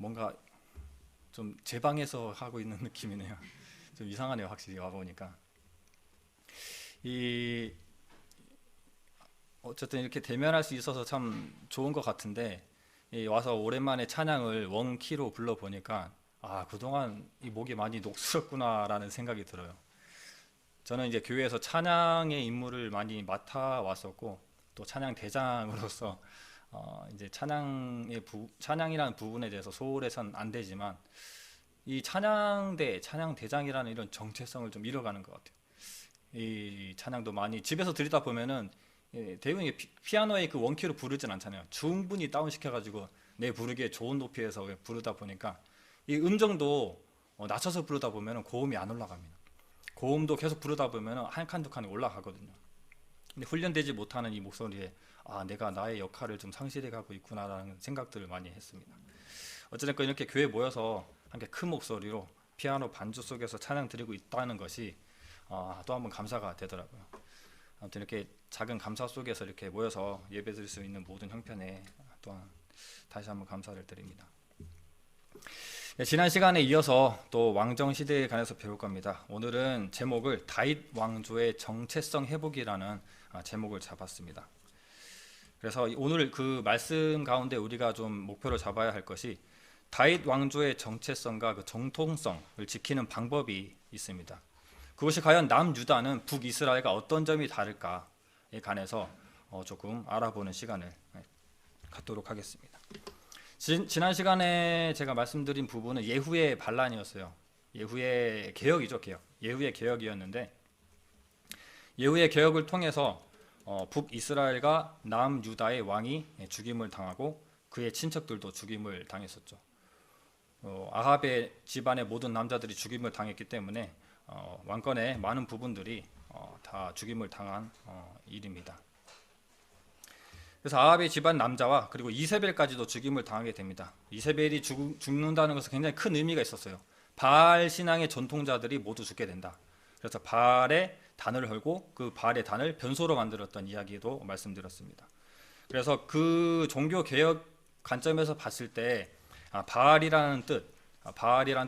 뭔가 좀 제 방에서 하고 있는 느낌이네요. 좀 이상하네요, 확실히 와 보니까. 이 어쨌든 이렇게 대면할 수 있어서 참 좋은 것 같은데, 이 와서 오랜만에 찬양을 원키로 불러 보니까 그동안 이 목이 많이 녹슬었구나라는 생각이 들어요. 저는 이제 교회에서 찬양의 임무를 많이 맡아 왔었고, 또 찬양 대장으로서 이제 찬양이라는 부분에 대해서 소홀해서는 안 되지만, 이 찬양대, 찬양대장이라는 이런 정체성을 좀 잃어가는 것 같아요. 이 찬양도 많이 집에서 들리다 보면은 대부분 피아노에 그 원키로 부르진 않잖아요. 충분히 다운시켜가지고 내 부르기에 좋은 높이에서 부르다 보니까 이 음정도 낮춰서 부르다 보면은 고음이 안 올라갑니다. 고음도 계속 부르다 보면은 한 칸 두 칸이 올라가거든요. 근데 훈련되지 못하는 이 목소리에 내가 나의 역할을 좀 상실해 가고 있구나라는 생각들을 많이 했습니다. 어쨌든 이렇게 교회에 모여서 함께 큰 목소리로 피아노 반주 속에서 찬양 드리고 있다는 것이 또 한번 감사가 되더라고요. 아무튼 이렇게 작은 감사 속에서 이렇게 모여서 예배 드릴 수 있는 모든 형편에 또한 다시 한번 감사를 드립니다. 지난 시간에 이어서 또 왕정 시대에 관해서 배울 겁니다. 오늘은 제목을 다윗 왕조의 정체성 회복이라는 제목을 잡았습니다. 그래서 오늘 그 말씀 가운데 우리가 좀 목표로 잡아야 할 것이 다윗 왕조의 정체성과 그 정통성을 지키는 방법이 있습니다. 그것이 과연 남유다는 북이스라엘과 어떤 점이 다를까에 관해서 조금 알아보는 시간을 갖도록 하겠습니다. 지난 시간에 제가 말씀드린 부분은 예후의 반란이었어요. 예후의 개혁이죠, 개혁. 예후의 개혁이었는데, 예후의 개혁을 통해서 북이스라엘과 남유다의 왕이 죽임을 당하고 그의 친척들도 죽임을 당했었죠. 아합의 집안의 모든 남자들이 죽임을 당했기 때문에 왕권의 많은 부분들이 다 죽임을 당한 일입니다. 그래서 아합의 집안 남자와 그리고 이세벨까지도 죽임을 당하게 됩니다. 이세벨이 죽는다는 것은 굉장히 큰 의미가 있었어요. 바알 신앙의 전통자들이 모두 죽게 된다. 그래서 바알의 단을 헐고 그 바알의 단을 변소로 만들었던 이야기도 말씀드렸습니다. 그래서 그 종교 개혁 관점에서 봤을 때 바알이라는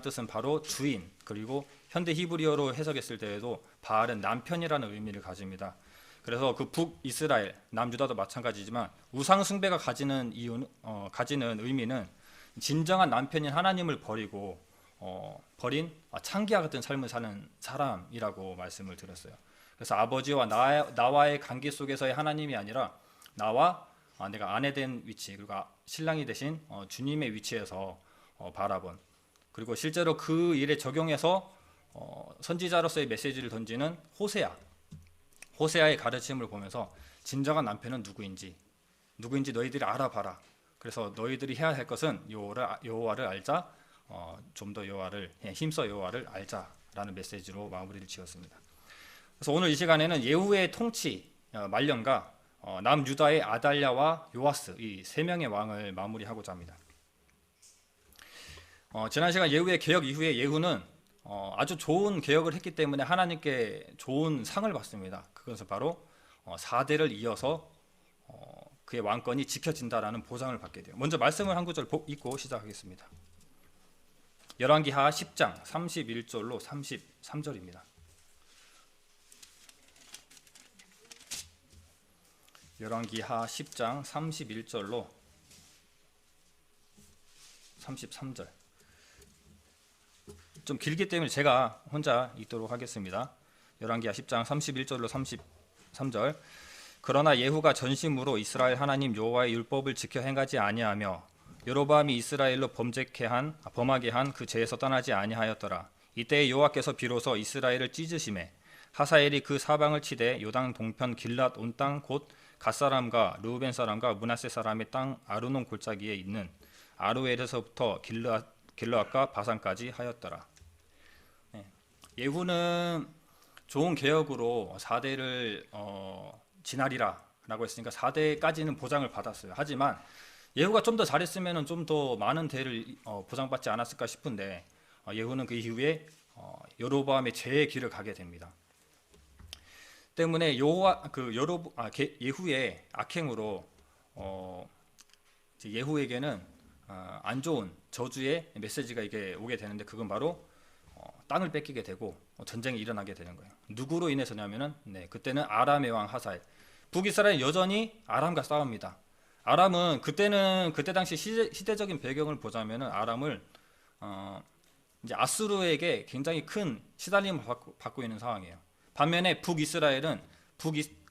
뜻은 바로 주인, 그리고 현대 히브리어로 해석했을 때에도 바알은 남편이라는 의미를 가집니다. 그래서 그 북이스라엘, 남유다도 마찬가지지만 우상 숭배가 가지는 의미는 진정한 남편인 하나님을 버린 창기와 같은 삶을 사는 사람이라고 말씀을 드렸어요. 그래서 아버지와 나와의 관계 속에서의 하나님이 아니라 나와 내가 아내 된 위치, 그리고 신랑이 되신 주님의 위치에서 바라본, 그리고 실제로 그 일에 적용해서 선지자로서의 메시지를 던지는 호세아의 가르침을 보면서 진정한 남편은 누구인지 너희들이 알아봐라. 그래서 너희들이 해야 할 것은 여호와를 알자, 좀 더 힘써 여호와를 알자라는 메시지로 마무리를 지었습니다. 그래서 오늘 이 시간에는 예후의 통치 말년과 남유다의 아달랴와 요아스, 이 세 명의 왕을 마무리하고자 합니다. 지난 시간 예후의 개혁 이후에 예후는 아주 좋은 개혁을 했기 때문에 하나님께 좋은 상을 받습니다. 그것은 바로 4대를 이어서 그의 왕권이 지켜진다라는 보장을 받게 돼요. 먼저 말씀을 한 구절 읽고 시작하겠습니다. 열왕기하 10장 31절로 33절입니다. 열왕기하 10장 31절로 33절. 좀 길기 때문에 제가 혼자 읽도록 하겠습니다. 열왕기하 10장 31절로 33절. 그러나 예후가 전심으로 이스라엘 하나님 여호와의 율법을 지켜 행하지 아니하며 여로보암이 이스라엘로 범하게 한 그 죄에서 떠나지 아니하였더라. 이때 여호와께서 비로소 이스라엘을 찢으심에 하사엘이 그 사방을 치되 요당 동편 길랏 온 땅 곧 갓사람과 르우벤 사람과 므낫세 사람의 땅 아르논 골짜기에 있는 아로엘에서부터 길르앗과 바산까지 하였더라. 예후는 좋은 개혁으로 4대를 지나리라 라고 했으니까 4대까지는 보장을 받았어요. 하지만 예후가 좀 더 잘했으면 좀 더 많은 대를 보장받지 않았을까 싶은데 예후는 그 이후에 여로보암의 죄의 길을 가게 됩니다. 때문에 예후의 악행으로 예후에게는 안 좋은 저주의 메시지가 이게 오게 되는데, 그건 바로 땅을 뺏기게 되고 전쟁이 일어나게 되는 거예요. 누구로 인해서냐면은, 그때는 아람의 왕 하사엘. 북이스라엘 여전히 아람과 싸웁니다. 아람은 그때 당시 시대적인 배경을 보자면은 아람을 이제 아수르에게 굉장히 큰 시달림을 받고 있는 상황이에요. 반면에 북이스라엘은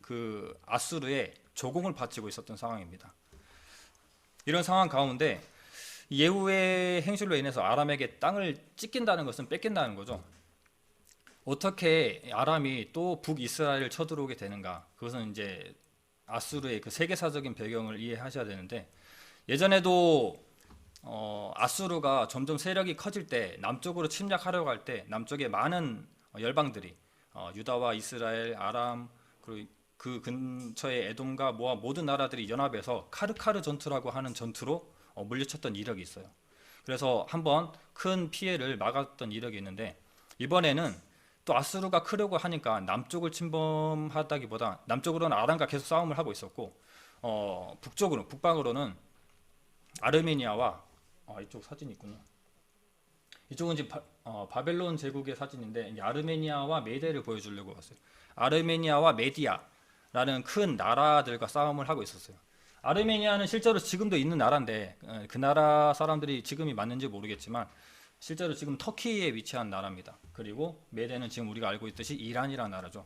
그 아수르의 조공을 바치고 있었던 상황입니다. 이런 상황 가운데 예후의 행실로 인해서 아람에게 땅을 찢긴다는 것은 뺏긴다는 거죠. 어떻게 아람이 또 북이스라엘을 쳐들어오게 되는가? 그것은 이제 아수르의 그 세계사적인 배경을 이해하셔야 되는데, 예전에도 아수르가 점점 세력이 커질 때, 남쪽으로 침략하려고 할 때 남쪽에 많은 열방들이 유다와 이스라엘, 아람, 그리고 그 근처의 에돔과 모든 나라들이 연합해서 카르카르 전투라고 하는 전투로 물리쳤던 이력이 있어요. 그래서 한번 큰 피해를 막았던 이력이 있는데, 이번에는 또 아수르가 크려고 하니까 남쪽을 침범하다기보다, 남쪽으로는 아람과 계속 싸움을 하고 있었고, 북방으로는 아르메니아와 이쪽 사진이 있군요. 이쪽은 지금 바벨론 제국의 사진인데, 아르메니아와 메디아를 보여주려고 왔어요. 아르메니아와 메디아라는 큰 나라들과 싸움을 하고 있었어요. 아르메니아는 실제로 지금도 있는 나라인데, 그 나라 사람들이 지금이 맞는지 모르겠지만 실제로 지금 터키에 위치한 나라입니다. 그리고 메디아는 지금 우리가 알고 있듯이 이란이라는 나라죠.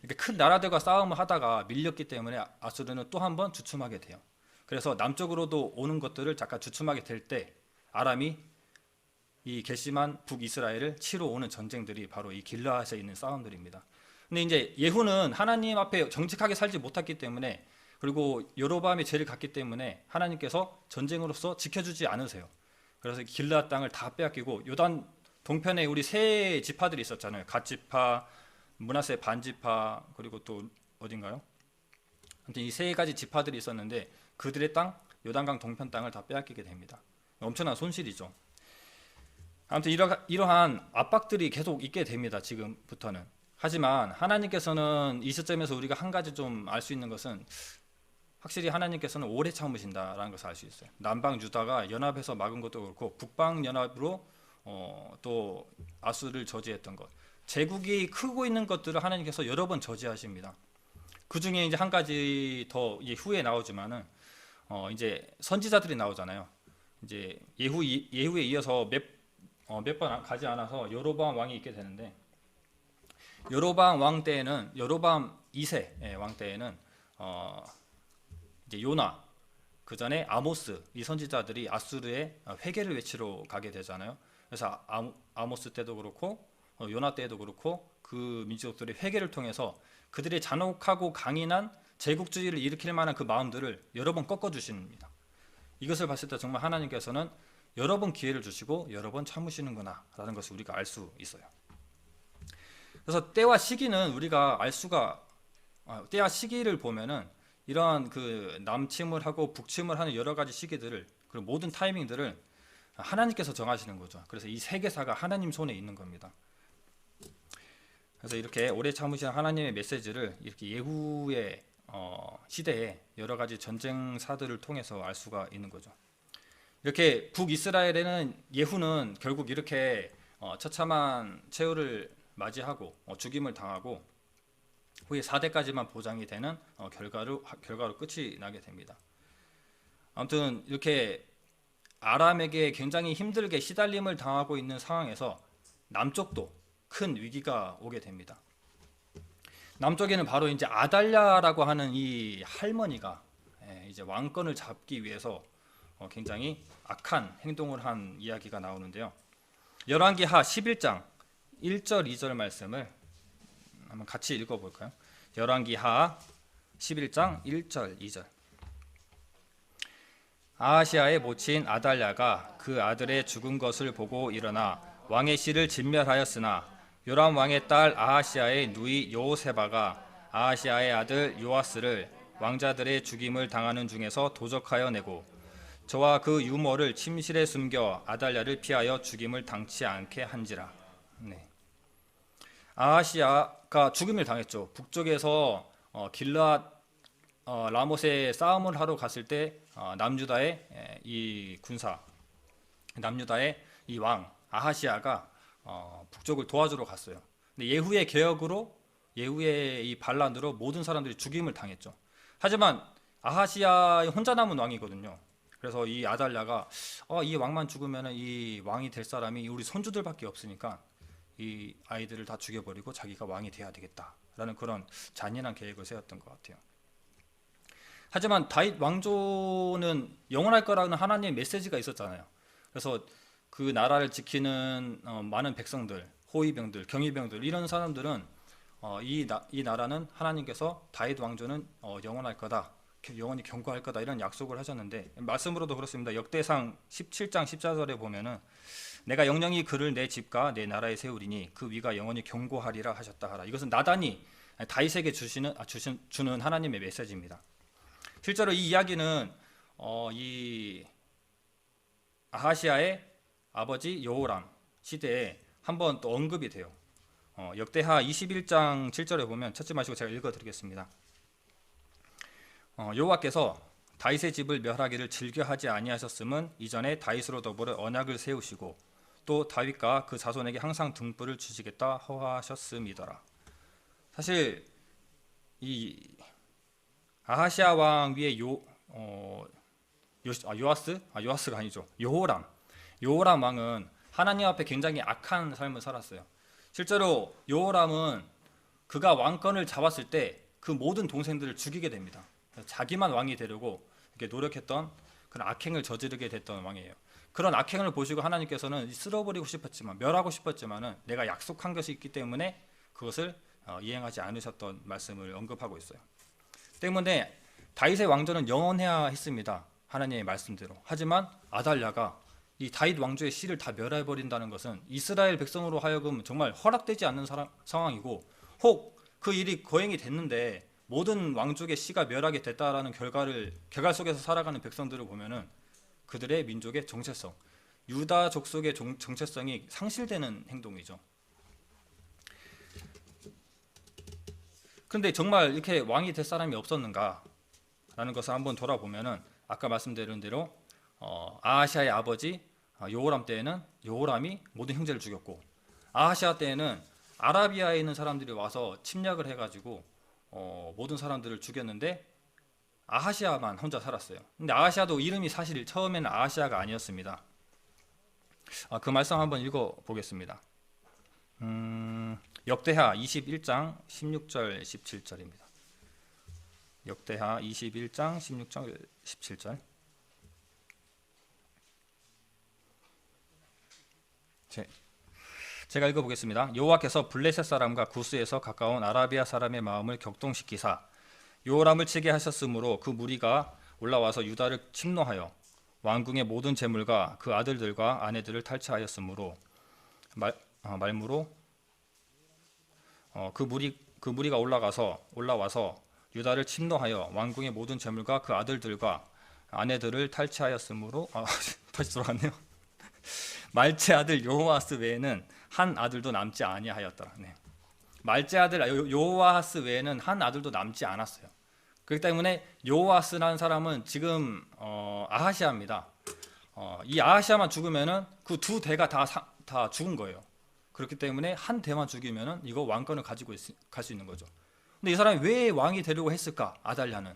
이렇게 큰 나라들과 싸움을 하다가 밀렸기 때문에 아수르는 또 한 번 주춤하게 돼요. 그래서 남쪽으로도 오는 것들을 잠깐 주춤하게 될 때 아람이 이 괘씸한 북이스라엘을 치러 오는 전쟁들이 바로 이 길르앗에 있는 싸움들입니다. 근데 이제 예후는 하나님 앞에 정직하게 살지 못했기 때문에, 그리고 여로보암이 죄를 갔기 때문에 하나님께서 전쟁으로서 지켜주지 않으세요. 그래서 길르앗 땅을 다 빼앗기고, 요단 동편에 우리 세 지파들이 있었잖아요. 갓 지파, 므낫세 반 지파, 그리고 또 어딘가요? 아무튼 이 세 가지 지파들이 있었는데 그들의 땅, 요단강 동편 땅을 다 빼앗기게 됩니다. 엄청난 손실이죠. 아무튼 이러한 압박들이 계속 있게 됩니다. 지금부터는. 하지만 하나님께서는 이 시점에서 우리가 한 가지 좀 알 수 있는 것은, 확실히 하나님께서는 오래 참으신다라는 것을 알 수 있어요. 남방 유다가 연합해서 막은 것도 그렇고, 북방 연합으로 또 아수를 저지했던 것, 제국이 크고 있는 것들을 하나님께서 여러 번 저지하십니다. 그 중에 이제 한 가지 더 후에 나오지만은 이제 선지자들이 나오잖아요. 이제 예후에 이어서 몇 번 가지 않아서 여로보암 왕이 있게 되는데, 여로보암 왕 때에는, 여로보암 2세 왕 때에는 이제 요나, 그 전에 아모스, 이 선지자들이 아수르에 회개를 외치러 가게 되잖아요. 그래서 아모스 때도 그렇고 요나 때도 그렇고 그 민족들이 회개를 통해서 그들의 잔혹하고 강인한 제국주의를 일으킬 만한 그 마음들을 여러 번 꺾어주십니다. 이것을 봤을 때 정말 하나님께서는 여러 번 기회를 주시고 여러 번 참으시는구나 라는 것을 우리가 알 수 있어요. 그래서 때와 시기는 우리가 때와 시기를 보면은 이러한 그 남침을 하고 북침을 하는 여러 가지 시기들을, 그리고 모든 타이밍들을 하나님께서 정하시는 거죠. 그래서 이 세계사가 하나님 손에 있는 겁니다. 그래서 이렇게 오래 참으신 하나님의 메시지를 이렇게 예후의 시대에 여러 가지 전쟁사들을 통해서 알 수가 있는 거죠. 이렇게 북이스라엘에는 예후는 결국 이렇게 처참한 최후를 맞이하고 죽임을 당하고 후에 4대까지만 보장이 되는 결과로 끝이 나게 됩니다. 아무튼 이렇게 아람에게 굉장히 힘들게 시달림을 당하고 있는 상황에서 남쪽도 큰 위기가 오게 됩니다. 남쪽에는 바로 이제 아달랴라고 하는 이 할머니가 이제 왕권을 잡기 위해서 굉장히 악한 행동을 한 이야기가 나오는데요. 열왕기하 11장 1절 2절 말씀을 한번 같이 읽어볼까요? 열왕기하 11장 1절 2절. 아하시아의 모친 아달랴가 그 아들의 죽은 것을 보고 일어나 왕의 씨를 진멸하였으나 요람 왕의 딸 아하시아의 누이 여호세바가 아하시아의 아들 요아스를 왕자들의 죽임을 당하는 중에서 도적하여 내고 저와 그 유모를 침실에 숨겨 아달랴를 피하여 죽임을 당치 않게 한지라. 아하시아가 죽임을 당했죠. 북쪽에서 길르앗 라못에 싸움을 하러 갔을 때 남유다의 이 군사, 남유다의 이 왕 아하시아가 북쪽을 도와주러 갔어요. 근데 예후의 개혁으로, 예후의 이 반란으로 모든 사람들이 죽임을 당했죠. 하지만 아하시아 혼자 남은 왕이거든요. 그래서 이 아달랴가 이 왕만 죽으면 이 왕이 될 사람이 우리 손주들밖에 없으니까 이 아이들을 다 죽여버리고 자기가 왕이 돼야 되겠다라는 그런 잔인한 계획을 세웠던 것 같아요. 하지만 다윗 왕조는 영원할 거라는 하나님의 메시지가 있었잖아요. 그래서 그 나라를 지키는 많은 백성들, 호위병들, 경위병들 이런 사람들은 이 나라는 하나님께서 다윗 왕조는 영원할 거다, 영원히 경고할 거다 이런 약속을 하셨는데, 말씀으로도 그렇습니다. 역대상 17장 14절에 보면은 내가 영영이 그를 내 집과 내 나라에 세우리니 그 위가 영원히 경고하리라 하셨다 하라. 이것은 나단이 다윗에게 주는 하나님의 메시지입니다. 실제로 이 이야기는 이 아하시아의 아버지 여호람 시대에 한번 또 언급이 돼요. 역대하 21장 7절에 보면, 찾지 마시고 제가 읽어드리겠습니다. 여호와께서 다윗의 집을 멸하기를 즐겨하지 아니하셨음은 이전에 다윗으로 더불어 언약을 세우시고 또 다윗과 그 자손에게 항상 등불을 주시겠다 허하셨음이더라. 사실 이 아하시아 왕 위에 요아스가 아니죠. 여호람 왕은 하나님 앞에 굉장히 악한 삶을 살았어요. 실제로 여호람은 그가 왕권을 잡았을 때 그 모든 동생들을 죽이게 됩니다. 자기만 왕이 되려고 이렇게 노력했던 그런 악행을 저지르게 됐던 왕이에요. 그런 악행을 보시고 하나님께서는 쓸어버리고 싶었지만, 멸하고 싶었지만은 내가 약속한 것이 있기 때문에 그것을 이행하지 않으셨던 말씀을 언급하고 있어요. 때문에 다윗의 왕조는 영원해야 했습니다. 하나님의 말씀대로. 하지만 아달랴가 이 다윗 왕조의 씨를 다 멸해버린다는 것은 이스라엘 백성으로 하여금 정말 허락되지 않는 상황이고, 혹 그 일이 거행이 됐는데 모든 왕족의 씨가 멸하게 됐다라는 결과 속에서 살아가는 백성들을 보면은 그들의 민족의 정체성, 유다 족속의 정체성이 상실되는 행동이죠. 그런데 정말 이렇게 왕이 될 사람이 없었는가라는 것을 한번 돌아보면은, 아까 말씀드린 대로 아하시아의 아버지 여호람 때에는 여호람이 모든 형제를 죽였고, 아하시아 때에는 아라비아에 있는 사람들이 와서 침략을 해가지고 모든 사람들을 죽였는데 아하시아만 혼자 살았어요. 근데 아하시아도 이름이 사실 처음에는 아하시아가 아니었습니다. 그 말씀 한번 읽어보겠습니다. 역대하 21장 16절 17절입니다. 역대하 21장 16절 17절. 제가 읽어보겠습니다. 여호와께서 블레셋 사람과 구스에서 가까운 아라비아 사람의 마음을 격동시키사 요람을 치게 하셨으므로 그 무리가 올라와서 유다를 침노하여 왕궁의 모든 재물과 그 아들들과 아내들을 탈취하였으므로 말무로 그 무리가 올라와서 유다를 침노하여 왕궁의 모든 재물과 그 아들들과 아내들을 탈취하였으므로 다시 돌아갔네요. 말제 아들 여호아스 외에는 한 아들도 남지 아니하였더라. 말제 아들 여호아스 외에는 한 아들도 남지 않았어요. 그렇기 때문에 여호아스라는 사람은 지금 아하시아입니다. 이 아하시아만 죽으면은 그 두 대가 다 죽은 거예요. 그렇기 때문에 한 대만 죽이면은 이거 왕권을 가지고 갈 수 있는 거죠. 근데 이 사람이 왜 왕이 되려고 했을까? 아달랴는.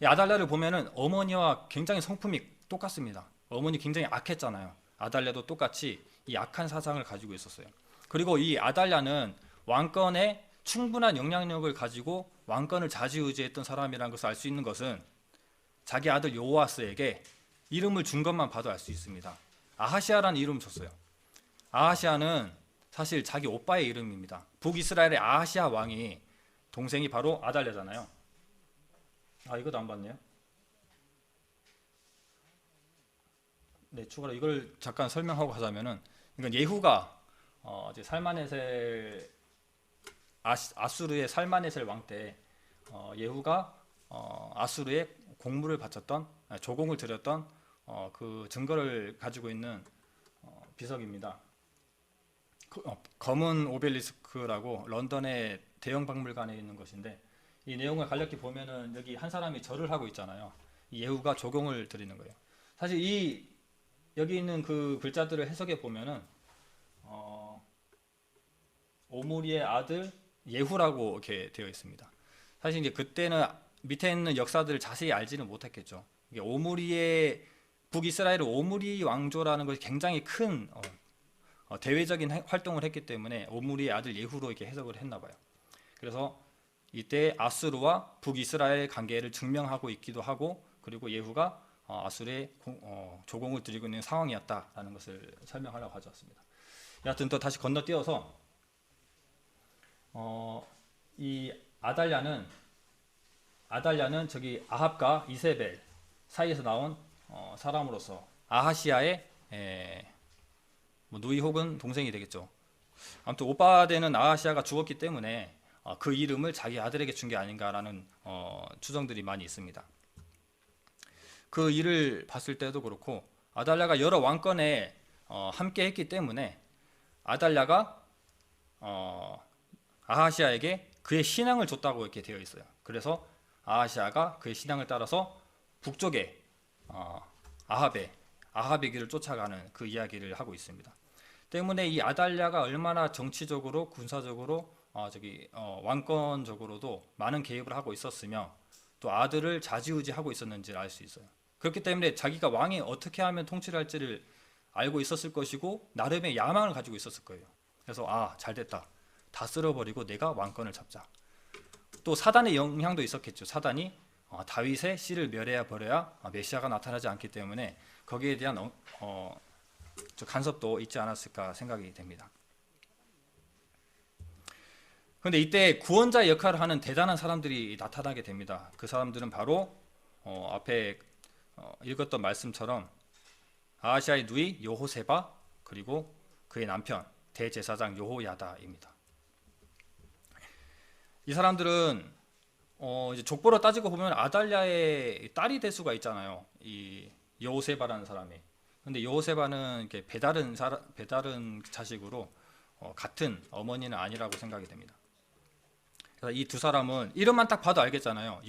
이 아달랴를 보면은 어머니와 굉장히 성품이 똑같습니다. 어머니 굉장히 악했잖아요. 아달랴도 똑같이 이 악한 사상을 가지고 있었어요. 그리고 이 아달랴는 왕권에 충분한 영향력을 가지고 왕권을 좌지우지했던 사람이라는 것을 알 수 있는 것은 자기 아들 여호아스에게 이름을 준 것만 봐도 알 수 있습니다. 아하시아라는 이름을 줬어요. 아하시아는 사실 자기 오빠의 이름입니다. 북이스라엘의 아하시아 왕이 동생이 바로 아달랴잖아요. 이것도 안 봤네요. 추가로 이걸 잠깐 설명하고 가자면은, 이건 예후가 이제 아수르의 살마네셀 왕 때 예후가 아수르에 공물을 바쳤던, 조공을 드렸던 그 증거를 가지고 있는 비석입니다. 검은 오벨리스크라고 런던의 대형 박물관에 있는 것인데, 이 내용을 간략히 보면은 여기 한 사람이 절을 하고 있잖아요. 예후가 조공을 드리는 거예요. 사실 이 여기 있는 그 글자들을 해석해 보면은 오므리의 아들 예후라고 이렇게 되어 있습니다. 사실 이제 그때는 밑에 있는 역사들을 자세히 알지는 못했겠죠. 이게 오므리의 북이스라엘 오므리 왕조라는 것이 굉장히 큰 대외적인 활동을 했기 때문에 오므리의 아들 예후로 이렇게 해석을 했나 봐요. 그래서 이때 아수르와 북이스라엘 관계를 증명하고 있기도 하고, 그리고 예후가 아수르의 조공을 드리고 있는 상황이었다라는 것을 설명하려고 가져왔습니다. 여하튼 또 다시 건너뛰어서 이 아달랴는 저기 아합과 이세벨 사이에서 나온 사람으로서 아하시아의 뭐 누이 혹은 동생이 되겠죠. 아무튼 오빠 되는 아하시아가 죽었기 때문에 그 이름을 자기 아들에게 준 게 아닌가라는 추정들이 많이 있습니다. 그 일을 봤을 때도 그렇고 아달랴가 여러 왕권에 함께 했기 때문에 아달랴가 아하시아에게 그의 신앙을 줬다고 이렇게 되어 있어요. 그래서 아하시아가 그의 신앙을 따라서 북쪽에 아합의 길을 쫓아가는 그 이야기를 하고 있습니다. 때문에 이 아달랴가 얼마나 정치적으로 군사적으로 왕권적으로도 많은 개입을 하고 있었으며 또 아들을 좌지우지하고 있었는지를 알 수 있어요. 그렇기 때문에 자기가 왕이 어떻게 하면 통치를 할지를 알고 있었을 것이고 나름의 야망을 가지고 있었을 거예요. 그래서 잘됐다. 다 쓸어버리고 내가 왕권을 잡자. 또 사단의 영향도 있었겠죠. 사단이 다윗의 씨를 멸해야 버려야 메시아가 나타나지 않기 때문에 거기에 대한 간섭도 있지 않았을까 생각이 됩니다. 그런데 이때 구원자의 역할을 하는 대단한 사람들이 나타나게 됩니다. 그 사람들은 바로 앞에 읽었던 말씀처럼 아하시아의 누이 여호세바, 그리고 그의 남편 대제사장 여호야다입니다. 이 사람들은 이제 족보로 따지고 보면 아달랴의 딸이 될 수가 있잖아요. 이 여호세바라는 사람이. 근데 여호세바는 이렇게 배다른 자식으로 같은 어머니는 아니라고 생각이 됩니다. 그래서 이 두 사람은 이름만 딱 봐도 알겠잖아요.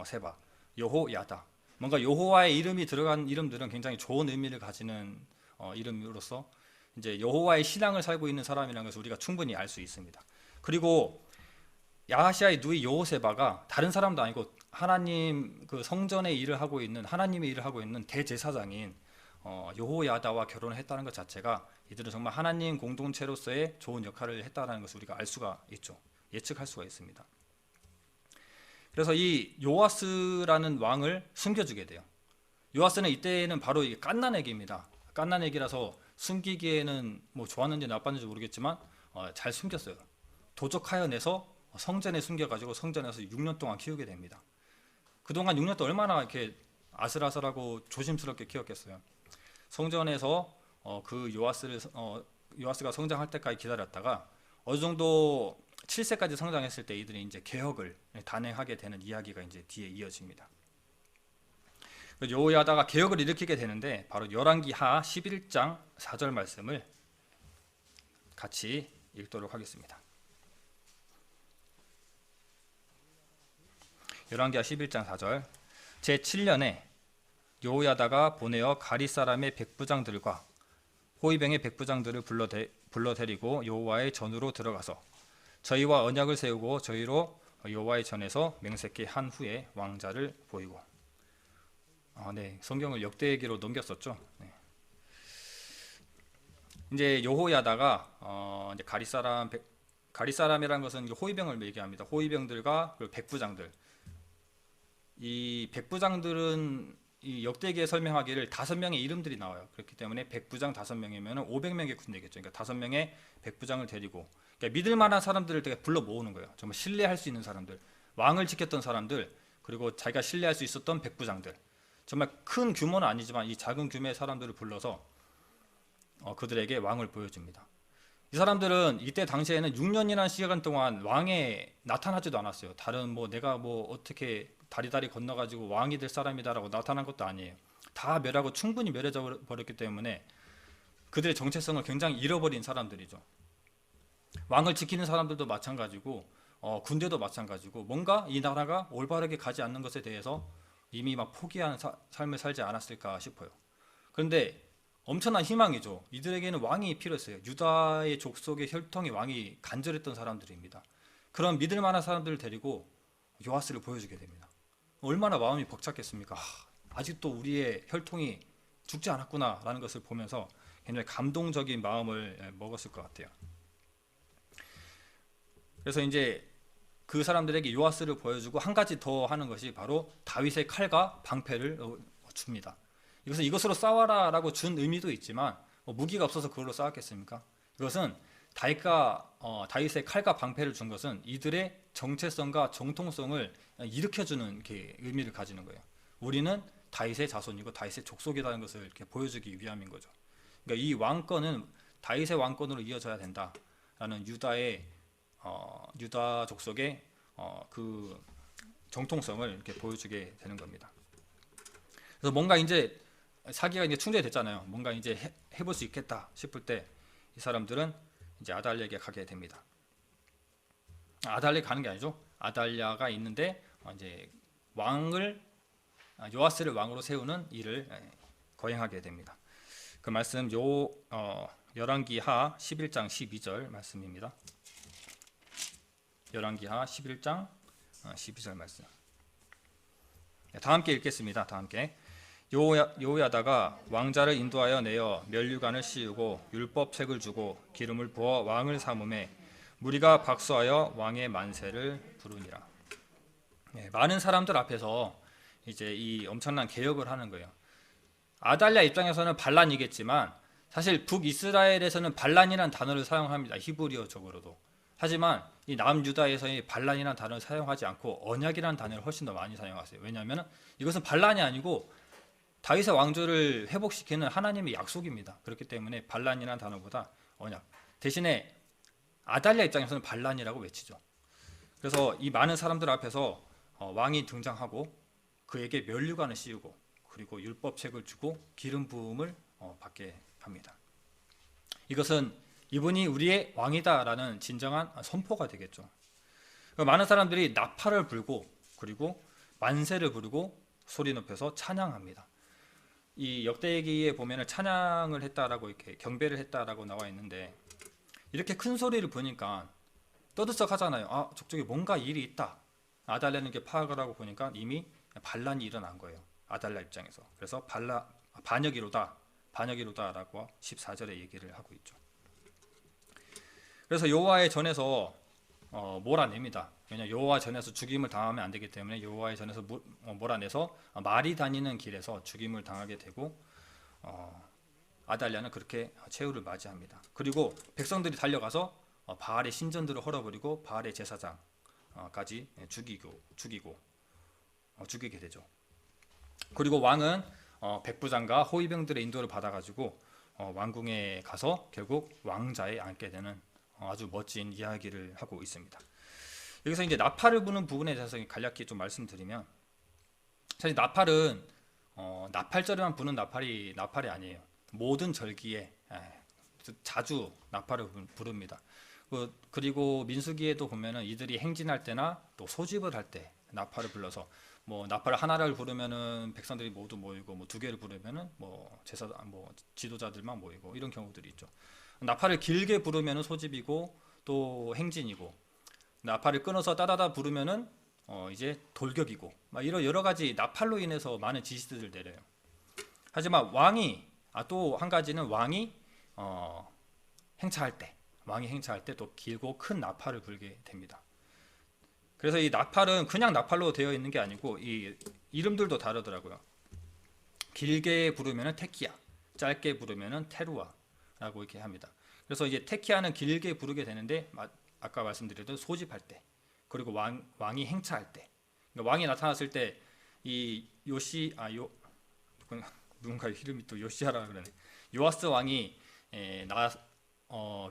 세바, 여호야다. 뭔가 여호와의 이름이 들어간 이름들은 굉장히 좋은 의미를 가지는 이름으로서 이제 여호와의 신앙을 살고 있는 사람이라는 것을 우리가 충분히 알 수 있습니다. 그리고 야하시아의 누이 여호세바가 다른 사람도 아니고 하나님 그 성전의 일을 하고 있는 하나님의 일을 하고 있는 대제사장인 여호야다와 결혼을 했다는 것 자체가 이들은 정말 하나님 공동체로서의 좋은 역할을 했다는 것을 우리가 알 수가 있죠. 예측할 수가 있습니다. 그래서 이 요아스라는 왕을 숨겨주게 돼요. 요아스는 이때는 바로 갓난애기입니다. 갓난애기라서 숨기기에는 뭐 좋았는지 나빴는지 모르겠지만 잘 숨겼어요. 도적하여 내서 성전에 숨겨가지고 성전에서 6년 동안 키우게 됩니다. 그동안 6년 동안 얼마나 이렇게 아슬아슬하고 조심스럽게 키웠겠어요. 성전에서 그 요아스가 성장할 때까지 기다렸다가 어느 정도 7세까지 성장했을 때 이들이 이제 개혁을 단행하게 되는 이야기가 이제 뒤에 이어집니다. 여호야다가 개혁을 일으키게 되는데 바로 열왕기하 11장 4절 말씀을 같이 읽도록 하겠습니다. 열왕기하 11장 4절. 제7년에 여호야다가 보내어 가리 사람의 백부장들과 호위병의 백부장들을 불러 데리고 여호와의 전으로 들어가서 저희와 언약을 세우고 저희로 여호와의 전에서 맹세케 한 후에 왕자를 보이고. 성경을 역대기로 넘겼었죠. 네. 이제 여호야다가 이제 가리 사람이라는 것은 호위병을 얘기합니다. 호위병들과 그리고 백부장들. 이 백부장들은 이 역대기에 설명하기를 5명의 이름들이 나와요. 그렇기 때문에 백부장 5명이면 500명의 군대겠죠. 그러니까 5명의 백부장을 데리고, 그러니까 믿을 만한 사람들을 되게 불러 모으는 거예요. 정말 신뢰할 수 있는 사람들, 왕을 지켰던 사람들, 그리고 자기가 신뢰할 수 있었던 백부장들. 정말 큰 규모는 아니지만 이 작은 규모의 사람들을 불러서 그들에게 왕을 보여줍니다. 이 사람들은 이때 당시에는 6년이라는 시간 동안 왕에 나타나지도 않았어요. 다른 내가 어떻게 다리다리 건너가지고 왕이 될 사람이다라고 나타난 것도 아니에요. 다 멸하고 충분히 멸해져 버렸기 때문에 그들의 정체성을 굉장히 잃어버린 사람들이죠. 왕을 지키는 사람들도 마찬가지고 군대도 마찬가지고 뭔가 이 나라가 올바르게 가지 않는 것에 대해서 이미 막 포기한 삶을 살지 않았을까 싶어요. 그런데 엄청난 희망이죠. 이들에게는 왕이 필요했어요. 유다의 족속의 혈통의 왕이 간절했던 사람들입니다. 그런 믿을 만한 사람들을 데리고 요아스를 보여주게 됩니다. 얼마나 마음이 벅찼겠습니까? 아직도 우리의 혈통이 죽지 않았구나라는 것을 보면서 굉장히 감동적인 마음을 먹었을 것 같아요. 그래서 이제 그 사람들에게 요아스를 보여주고 한 가지 더 하는 것이 바로 다윗의 칼과 방패를 줍니다. 이것으로 싸워라라고 준 의미도 있지만 무기가 없어서 그걸로 싸웠겠습니까? 이것은 다윗의 칼과 방패를 준 것은 이들의 정체성과 정통성을 일으켜주는 의미를 가지는 거예요. 우리는 다윗의 자손이고 다윗의 족속이라는 것을 이렇게 보여주기 위함인 거죠. 그러니까 이 왕권은 다윗의 왕권으로 이어져야 된다라는 유다 족속의 그 정통성을 이렇게 보여주게 되는 겁니다. 그래서 뭔가 이제 사기가 이제 충족됐잖아요. 뭔가 이제 해볼 수 있겠다 싶을 때 이 사람들은 이제 아달랴에게 가게 됩니다. 아달랴에 가는 게 아니죠. 아달랴가 있는데 이제 요아스를 왕으로 세우는 일을 거행하게 됩니다. 그 말씀 열왕기하 11장 12절 말씀입니다. 열왕기하 11장 12절 말씀. 다 함께 읽겠습니다. 다 함께. 여호야다가 왕자를 인도하여 내어 면류관을 씌우고 율법책을 주고 기름을 부어 왕을 삼음에 무리가 박수하여 왕의 만세를 부르니라. 많은 사람들 앞에서 이제 이 엄청난 개혁을 하는 거예요. 아달랴 입장에서는 반란이겠지만 사실 북이스라엘에서는 반란이라는 단어를 사용합니다. 히브리어적으로도. 하지만 이 남유다에서의 반란이라는 단어를 사용하지 않고 언약이라는 단어를 훨씬 더 많이 사용하세요. 왜냐하면 이것은 반란이 아니고 다윗의 왕조를 회복시키는 하나님의 약속입니다. 그렇기 때문에 반란이라는 단어보다 언약. 대신에 아달랴 입장에서는 반란이라고 외치죠. 그래서 이 많은 사람들 앞에서 왕이 등장하고 그에게 면류관을 씌우고 그리고 율법책을 주고 기름 부음을 받게 합니다. 이것은 이분이 우리의 왕이다라는 진정한 선포가 되겠죠. 많은 사람들이 나팔을 불고 그리고 만세를 부르고 소리 높여서 찬양합니다. 이 역대기에 보면은 찬양을 했다라고 이렇게 경배를 했다라고 나와 있는데 이렇게 큰 소리를 부니까 떠들썩하잖아요. 저쪽에 뭔가 일이 있다. 아달랴는 게 파악을 하고 보니까 이미 반란이 일어난 거예요. 아달랴 입장에서. 그래서 반역이로다라고 14절에 얘기를 하고 있죠. 그래서 여호와의 전에서 몰아냅니다. 왜냐하면 여호와 전에서 죽임을 당하면 안 되기 때문에 여호와의 전에서 몰아내서 말이 다니는 길에서 죽임을 당하게 되고 아달랴는 그렇게 최후를 맞이합니다. 그리고 백성들이 달려가서 바알의 신전들을 헐어버리고 바알의 제사장까지 죽이게 되죠. 그리고 왕은 백부장과 호위병들의 인도를 받아가지고 왕궁에 가서 결국 왕자에 앉게 되는 아주 멋진 이야기를 하고 있습니다. 여기서 이제 나팔을 부는 부분에 대해서 간략히 좀 말씀드리면 사실 나팔은 나팔절에만 부는 나팔이 아니에요. 모든 절기에 자주 나팔을 부릅니다. 그리고 민수기에도 보면은 이들이 행진할 때나 또 소집을 할 때 나팔을 불러서 나팔 하나를 부르면은 백성들이 모두 모이고 두 개를 부르면은 지도자들만 모이고 이런 경우들이 있죠. 나팔을 길게 부르면은 소집이고 또 행진이고 나팔을 끊어서 따다다 부르면은 이제 돌격이고 이런 여러 가지 나팔로 인해서 많은 지시들을 내려요. 하지만 왕이 또 한 가지는 왕이 행차할 때 또 길고 큰 나팔을 불게 됩니다. 그래서 이 나팔은 그냥 나팔로 되어 있는 게 아니고 이 이름들도 다르더라고요. 길게 부르면은 테키야, 짧게 부르면은 테루아라고 이렇게 합니다. 그래서 이제 테키야는 길게 부르게 되는데 아까 말씀드렸던 소집할 때, 그리고 왕이 행차할 때, 그러니까 왕이 나타났을 때 이 누군가 이름이 또 요시아라 그러네. 요아스 왕이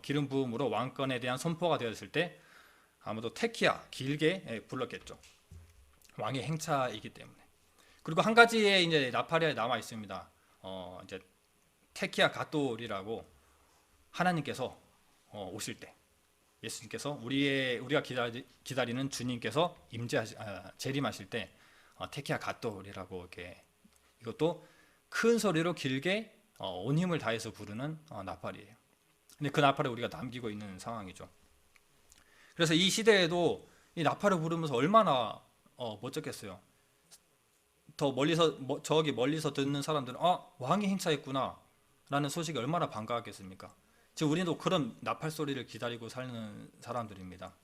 기름 부음으로 왕권에 대한 선포가 되었을 때 아무도 테키야 길게 불렀겠죠. 왕의 행차이기 때문에. 그리고 한 가지의 이제 나팔이 남아 있습니다. 이제 테키야 갓돌이라고 하나님께서 오실 때, 예수님께서 우리가 기다리는 주님께서 재림하실 때 테키아 갓돌이라고 이렇게 이것도 큰 소리로 길게 온 힘을 다해서 부르는 나팔이에요. 근데 그 나팔을 우리가 남기고 있는 상황이죠. 그래서 이 시대에도 이 나팔을 부르면서 얼마나 멋졌겠어요. 더 멀리서 저기 멀리서 듣는 사람들은 왕이 행차했구나 라는 소식이 얼마나 반가웠겠습니까? 지금 우리도 그런 나팔 소리를 기다리고 사는 사람들입니다.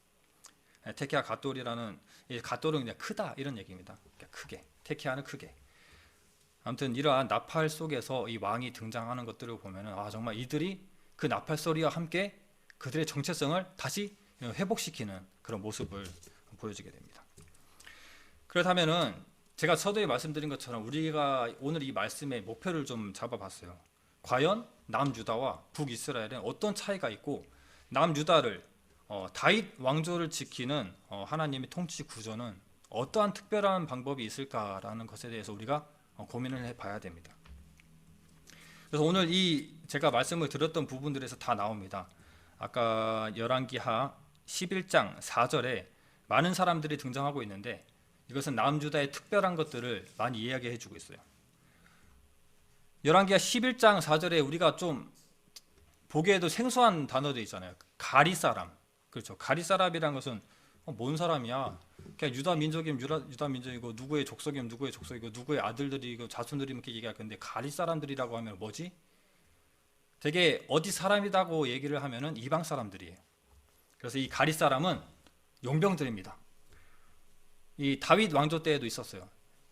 테키아 갓돌이라는 이 갓돌은 그냥 크다 이런 얘기입니다. 크게 테키아는 크게. 아무튼 이러한 나팔 속에서 이 왕이 등장하는 것들을 보면은 정말 이들이 그 나팔 소리와 함께 그들의 정체성을 다시 회복시키는 그런 모습을 보여주게 됩니다. 그렇다면은 제가 서두에 말씀드린 것처럼 우리가 오늘 이 말씀의 목표를 좀 잡아봤어요. 과연 남유다와 북이스라엘은 어떤 차이가 있고 남유다를 다윗 왕조를 지키는 하나님의 통치 구조는 어떠한 특별한 방법이 있을까라는 것에 대해서 우리가 고민을 해봐야 됩니다. 그래서 오늘 이 제가 말씀을 드렸던 부분들에서 다 나옵니다. 아까 열왕기하 11장 4절에 많은 사람들이 등장하고 있는데 이것은 남유다의 특별한 것들을 많이 이야기해 주고 있어요. 열왕기하 11장 4절에 우리가 좀 보기에도 생소한 단어도 있잖아요. 가리사람. 그렇죠. 가리사람이란 것은 뭔 사람이야? 그냥 유다 민족이면 유다 민족이고 누구의 족속이면 누구의 족속이고 누구의 아들들이고 자손들이 이렇게 얘기할 건데 가리사람들이라고 하면 뭐지? 되게 어디 사람이라고 얘기를 하면은 이방 사람들이에요. 그래서 이 가리사람은 용병들입니다. 이 다윗 왕조 때에도 있었어요.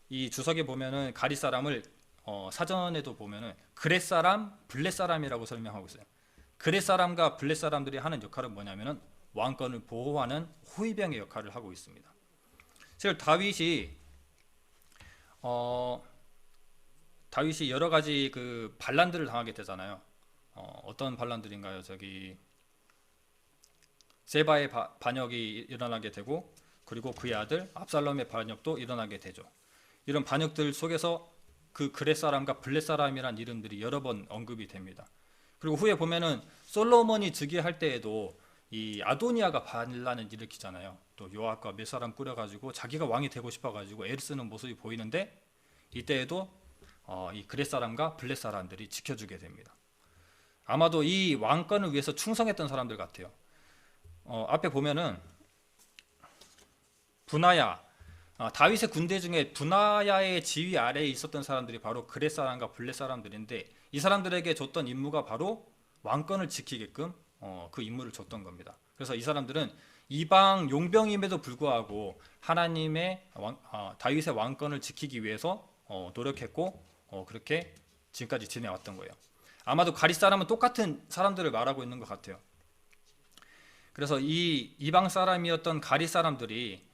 이 주석에 보면은 가리사람을 사전에도 보면은 그렛사람, 블렛사람이라고 설명하고 있어요. 그렛사람과 블렛사람들이 하는 역할은 뭐냐면은 왕권을 보호하는 호위병의 역할을 하고 있습니다. 즉 다윗이 여러 가지 그 반란들을 당하게 되잖아요. 어떤 반란들인가요? 저기 세바의 반역이 일어나게 되고 그리고 그의 아들 압살롬의 반역도 일어나게 되죠. 이런 반역들 속에서 그 그렛사람과 블렛사람이란 이름들이 여러 번 언급이 됩니다. 그리고 후에 보면은 솔로몬이 즉위할 때에도 이 아도니아가 반란을 일으키잖아요. 또 요압과 몇 사람 꾸려가지고 자기가 왕이 되고 싶어가지고 애를 쓰는 모습이 보이는데 이때에도 이 그렛사람과 블렛사람들이 지켜주게 됩니다. 아마도 이 왕권을 위해서 충성했던 사람들 같아요. 앞에 보면은 분하야, 다윗의 군대 중에 분하야의 지휘 아래에 있었던 사람들이 바로 그렛사람과 블렛사람들인데 이 사람들에게 줬던 임무가 바로 왕권을 지키게끔 그 임무를 줬던 겁니다. 그래서 이 사람들은 이방 용병임에도 불구하고 하나님의 다윗의 왕권을 지키기 위해서 노력했고 그렇게 지금까지 지내왔던 거예요. 아마도 가릿 사람은 똑같은 사람들을 말하고 있는 것 같아요. 그래서 이 이방 사람이었던 가릿 사람들이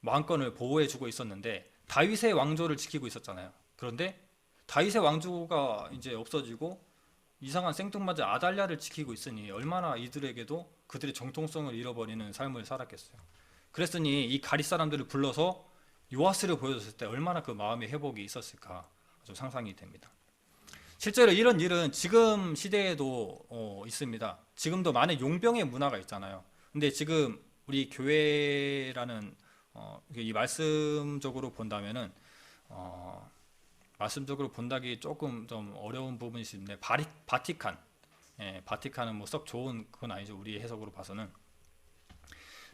왕권을 보호해주고 있었는데 다윗의 왕조를 지키고 있었잖아요. 그런데 다윗의 왕조가 이제 없어지고 이상한 생뚱맞은 아달랴를 지키고 있으니 얼마나 이들에게도 그들의 정통성을 잃어버리는 삶을 살았겠어요. 그랬으니 이 가릿 사람들을 불러서 요아스를 보여줬을 때 얼마나 그 마음의 회복이 있었을까 좀 상상이 됩니다. 실제로 이런 일은 지금 시대에도 있습니다. 지금도 많은 용병의 문화가 있잖아요. 근데 지금 우리 교회라는 이 말씀적으로 본다면은 말씀적으로 본다기 조금 좀 어려운 부분이 있는데 바티칸, 바티칸은 뭐 썩 좋은 그건 아니죠. 우리 해석으로 봐서는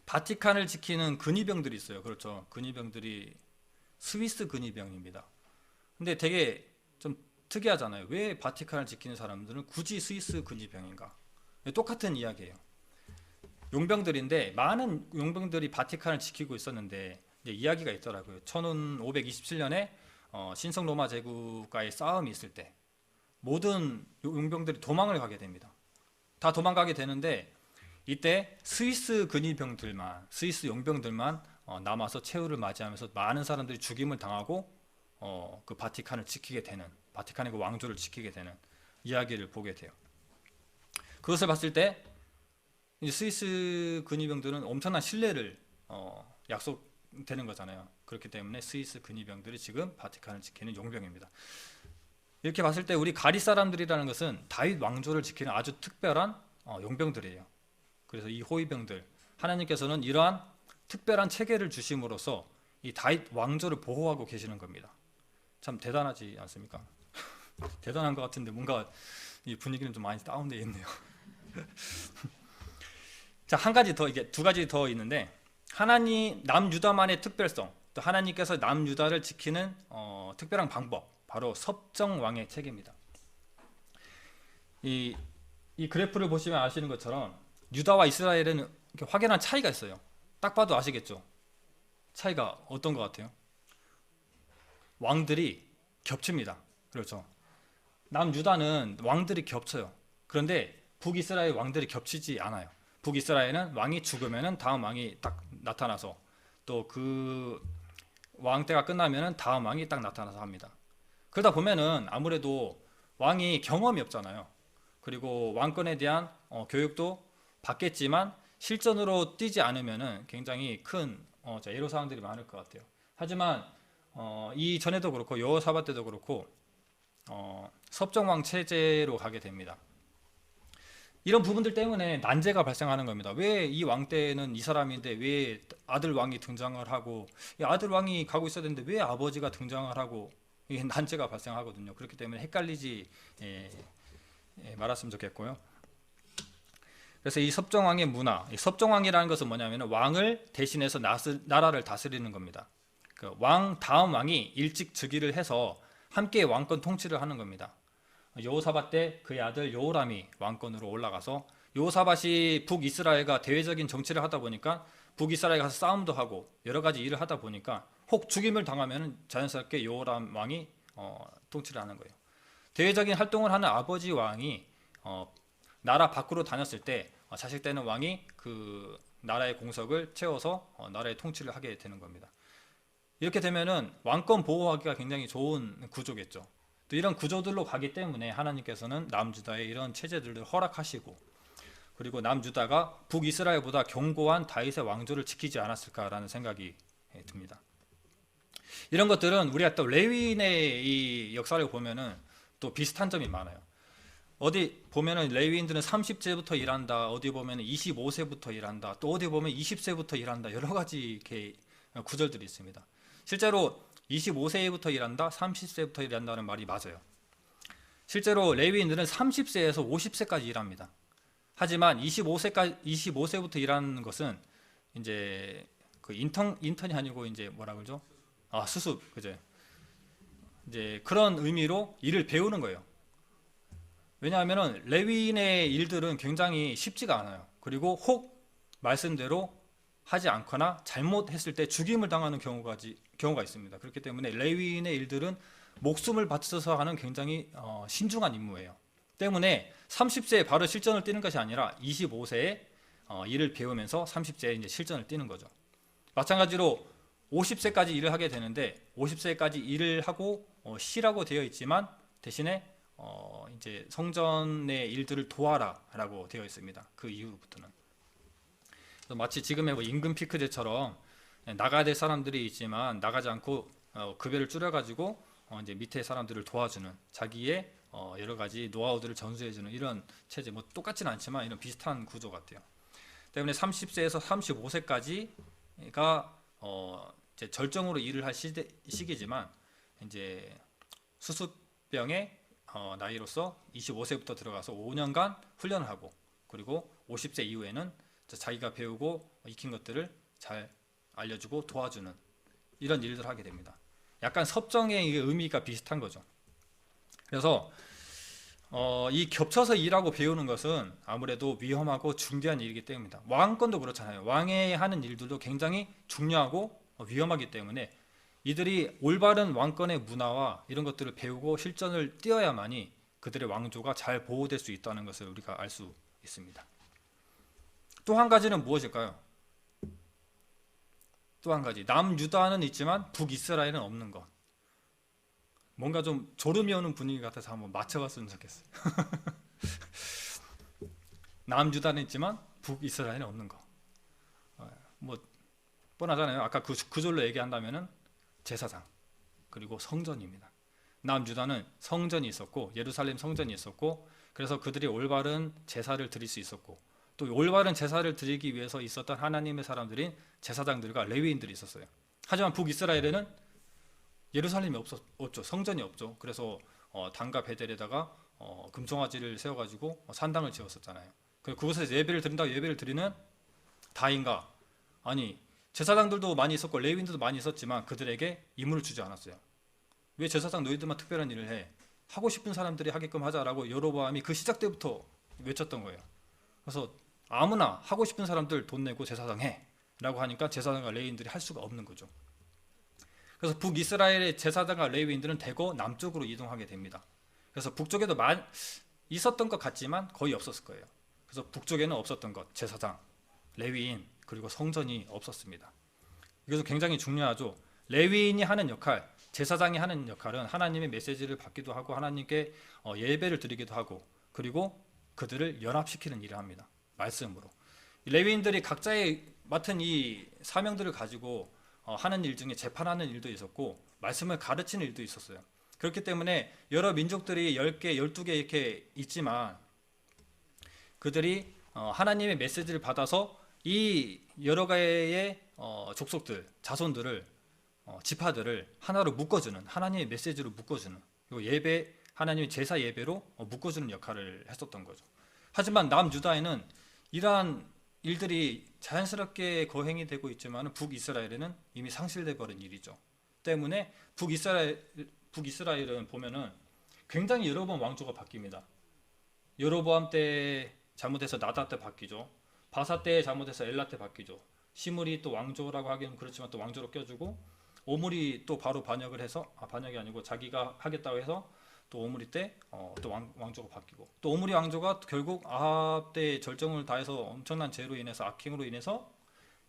바티칸을 지키는 근위병들이 있어요. 그렇죠. 근위병들이 스위스 근위병입니다. 근데 되게 좀 특이하잖아요. 왜 바티칸을 지키는 사람들은 굳이 스위스 근위병인가? 똑같은 이야기예요. 용병들인데 많은 용병들이 바티칸을 지키고 있었는데 이제 이야기가 있더라고요. 1527년에 신성 로마 제국과의 싸움이 있을 때 모든 용병들이 도망을 가게 됩니다. 다 도망가게 되는데 이때 스위스 근위병들만, 스위스 용병들만 남아서 최후를 맞이하면서 많은 사람들이 죽임을 당하고 그 바티칸을 지키게 되는, 바티칸의 그 왕조를 지키게 되는 이야기를 보게 돼요. 그것을 봤을 때 스위스 근위병들은 엄청난 신뢰를 약속되는 거잖아요. 그렇기 때문에 스위스 근위병들이 지금 바티칸을 지키는 용병입니다. 이렇게 봤을 때 우리 가릿 사람들이라는 것은 다윗 왕조를 지키는 아주 특별한 용병들이에요. 그래서 이 호위병들, 하나님께서는 이러한 특별한 체계를 주심으로써 이 다윗 왕조를 보호하고 계시는 겁니다. 참 대단하지 않습니까? 대단한 것 같은데 뭔가 이 분위기는 좀 많이 다운되어 있네요. 자, 한 가지 더, 이게 두 가지 더 있는데, 하나님 남유다만의 특별성, 또 하나님께서 남유다를 지키는 특별한 방법, 바로 섭정왕의 체계입니다. 이 그래프를 보시면 아시는 것처럼 유다와 이스라엘은 이렇게 확연한 차이가 있어요. 딱 봐도 아시겠죠? 차이가 어떤 것 같아요? 왕들이 겹칩니다. 그렇죠. 남유다는 왕들이 겹쳐요. 그런데 북이스라엘 왕들이 겹치지 않아요. 북이스라엘은 왕이 죽으면은 다음 왕이 딱 나타나서, 또 그 왕 때가 끝나면은 다음 왕이 딱 나타나서 합니다. 그러다 보면은 아무래도 왕이 경험이 없잖아요. 그리고 왕권에 대한 교육도 받겠지만 실전으로 뛰지 않으면은 굉장히 큰 애로사항들이 많을 것 같아요. 하지만 이전에도 그렇고 여호사밧 때도 그렇고 섭정왕 체제로 가게 됩니다. 이런 부분들 때문에 난제가 발생하는 겁니다. 왜 이 왕 때는 이 사람인데 왜 아들 왕이 등장을 하고, 이 아들 왕이 가고 있어야 되는데 왜 아버지가 등장을 하고, 이게 난제가 발생하거든요. 그렇기 때문에 헷갈리지 말았으면 좋겠고요. 그래서 이 섭정왕의 문화, 이 섭정왕이라는 것은 뭐냐면 왕을 대신해서 나라를 다스리는 겁니다. 그 왕 다음 왕이 일찍 즉위를 해서 함께 왕권 통치를 하는 겁니다. 여호사밧 때 그의 아들 여호람이 왕권으로 올라가서, 여호사밧이 북이스라엘과 대외적인 정치를 하다 보니까 북이스라엘 가서 싸움도 하고 여러 가지 일을 하다 보니까 혹 죽임을 당하면 자연스럽게 여호람 왕이 통치를 하는 거예요. 대외적인 활동을 하는 아버지 왕이 나라 밖으로 다녔을 때 자식 되는 왕이 그 나라의 공석을 채워서 나라의 통치를 하게 되는 겁니다. 이렇게 되면은 왕권 보호하기가 굉장히 좋은 구조겠죠. 또 이런 구조들로 가기 때문에 하나님께서는 남유다의 이런 체제들을 허락하시고, 그리고 남유다가 북이스라엘보다 견고한 다윗의 왕조를 지키지 않았을까라는 생각이 듭니다. 이런 것들은 우리가 또 레위인의 이 역사를 보면은 또 비슷한 점이 많아요. 어디 보면은 레위인들은 30세부터 일한다, 어디 보면은 25세부터 일한다, 또 어디 보면 20세부터 일한다, 여러 가지 이렇게 구절들이 있습니다. 실제로 25세부터 일한다, 30세부터 일한다는 말이 맞아요. 실제로 레위인들은 30세에서 50세까지 일합니다. 하지만 25세부터 일하는 것은 이제 그 인턴이 아니고 이제 뭐라 그러죠? 수습, 그죠? 이제 그런 의미로 일을 배우는 거예요. 왜냐하면은 레위인의 일들은 굉장히 쉽지가 않아요. 그리고 혹 말씀대로 하지 않거나 잘못했을 때 죽임을 당하는 경우가 있습니다. 그렇기 때문에 레위인의 일들은 목숨을 바쳐서 하는 굉장히 신중한 임무예요. 때문에 30세에 바로 실전을 뛰는 것이 아니라 25세에 일을 배우면서 30세에 이제 실전을 뛰는 거죠. 마찬가지로 50세까지 일을 하게 되는데 50세까지 일을 하고 쉬라고 되어 있지만 대신에 이제 성전의 일들을 도와라라고 되어 있습니다. 그 이후부터는 마치 지금의 뭐 임금 피크제처럼 나가야 될 사람들이 있지만 나가지 않고 급여를 줄여가지고 이제 밑에 사람들을 도와주는, 자기의 여러 가지 노하우들을 전수해주는 이런 체제, 뭐 똑같지는 않지만 이런 비슷한 구조 같아요. 때문에 30세에서 35세까지가 이제 절정으로 일을 할 시기지만 이제 수습병의 나이로서 25세부터 들어가서 5년간 훈련을 하고, 그리고 50세 이후에는 자기가 배우고 익힌 것들을 잘 알려주고 도와주는 이런 일들을 하게 됩니다. 약간 섭정의 의미가 비슷한 거죠. 그래서 이 겹쳐서 일하고 배우는 것은 아무래도 위험하고 중대한 일이기 때문입니다. 왕권도 그렇잖아요. 왕의 하는 일들도 굉장히 중요하고 위험하기 때문에 이들이 올바른 왕권의 문화와 이런 것들을 배우고 실전을 뛰어야만이 그들의 왕조가 잘 보호될 수 있다는 것을 우리가 알 수 있습니다. 또 한 가지는 무엇일까요? 또 한 가지, 남유다는 있지만 북이스라엘은 없는 것. 뭔가 좀 졸음이 오는 분위기 같아서 한번 맞춰봤으면 좋겠어요. 남유다는 있지만 북이스라엘은 없는 것. 뭐 뻔하잖아요. 아까 그 구절로 얘기한다면은 제사장 그리고 성전입니다. 남유다는 성전이 있었고 예루살렘 성전이 있었고, 그래서 그들이 올바른 제사를 드릴 수 있었고, 또 올바른 제사를 드리기 위해서 있었던 하나님의 사람들인 제사장들과 레위인들이 있었어요. 하지만 북이스라엘에는 예루살렘이 없죠. 성전이 없죠. 그래서 단과 베델에다가 금송아지를 세워가지고 산당을 지었었잖아요. 그곳에서 예배를 드린다고 예배를 드리는 다인가? 아니, 제사장들도 많이 있었고 레위인들도 많이 있었지만 그들에게 임무를 주지 않았어요. 왜 제사장 너희들만 특별한 일을 해? 하고 싶은 사람들이 하게끔 하자라고 여로보암이 그 시작 때부터 외쳤던 거예요. 그래서 아무나 하고 싶은 사람들 돈 내고 제사장 해 라고 하니까 제사장과 레위인들이 할 수가 없는 거죠. 그래서 북이스라엘의 제사장과 레위인들은 대거 남쪽으로 이동하게 됩니다. 그래서 북쪽에도 있었던 것 같지만 거의 없었을 거예요. 그래서 북쪽에는 없었던 것, 제사장, 레위인, 그리고 성전이 없었습니다. 이것은 굉장히 중요하죠. 레위인이 하는 역할, 제사장이 하는 역할은 하나님의 메시지를 받기도 하고 하나님께 예배를 드리기도 하고 그리고 그들을 연합시키는 일을 합니다. 말씀으로. 레위인들이 각자의 맡은 이 사명들을 가지고 하는 일 중에 재판하는 일도 있었고 말씀을 가르치는 일도 있었어요. 그렇기 때문에 여러 민족들이 10개, 12개 이렇게 있지만 그들이 하나님의 메시지를 받아서 이 여러 개의 족속들, 자손들을 지파들을 하나로 묶어주는 하나님의 메시지로 묶어주는 그리고 예배 하나님의 제사 예배로 묶어주는 역할을 했었던 거죠. 하지만 남유다에는 이러한 일들이 자연스럽게 거행이 되고 있지만 북이스라엘에는 이미 상실돼 버린 일이죠. 때문에 북이스라엘은 보면은 굉장히 여러 번 왕조가 바뀝니다. 여로보암 때 잘못해서 나다 때 바뀌죠. 바사 때 잘못해서 엘라 때 바뀌죠. 시므리 또 왕조라고 하기는 그렇지만 또 왕조로 껴주고 오므리 또 바로 반역을 해서 반역이 아니고 자기가 하겠다고 해서 또 오므리 때 또 왕조가 바뀌고 또 오므리 왕조가 결국 아합 때 절정을 다해서 엄청난 죄로 인해서 악행으로 인해서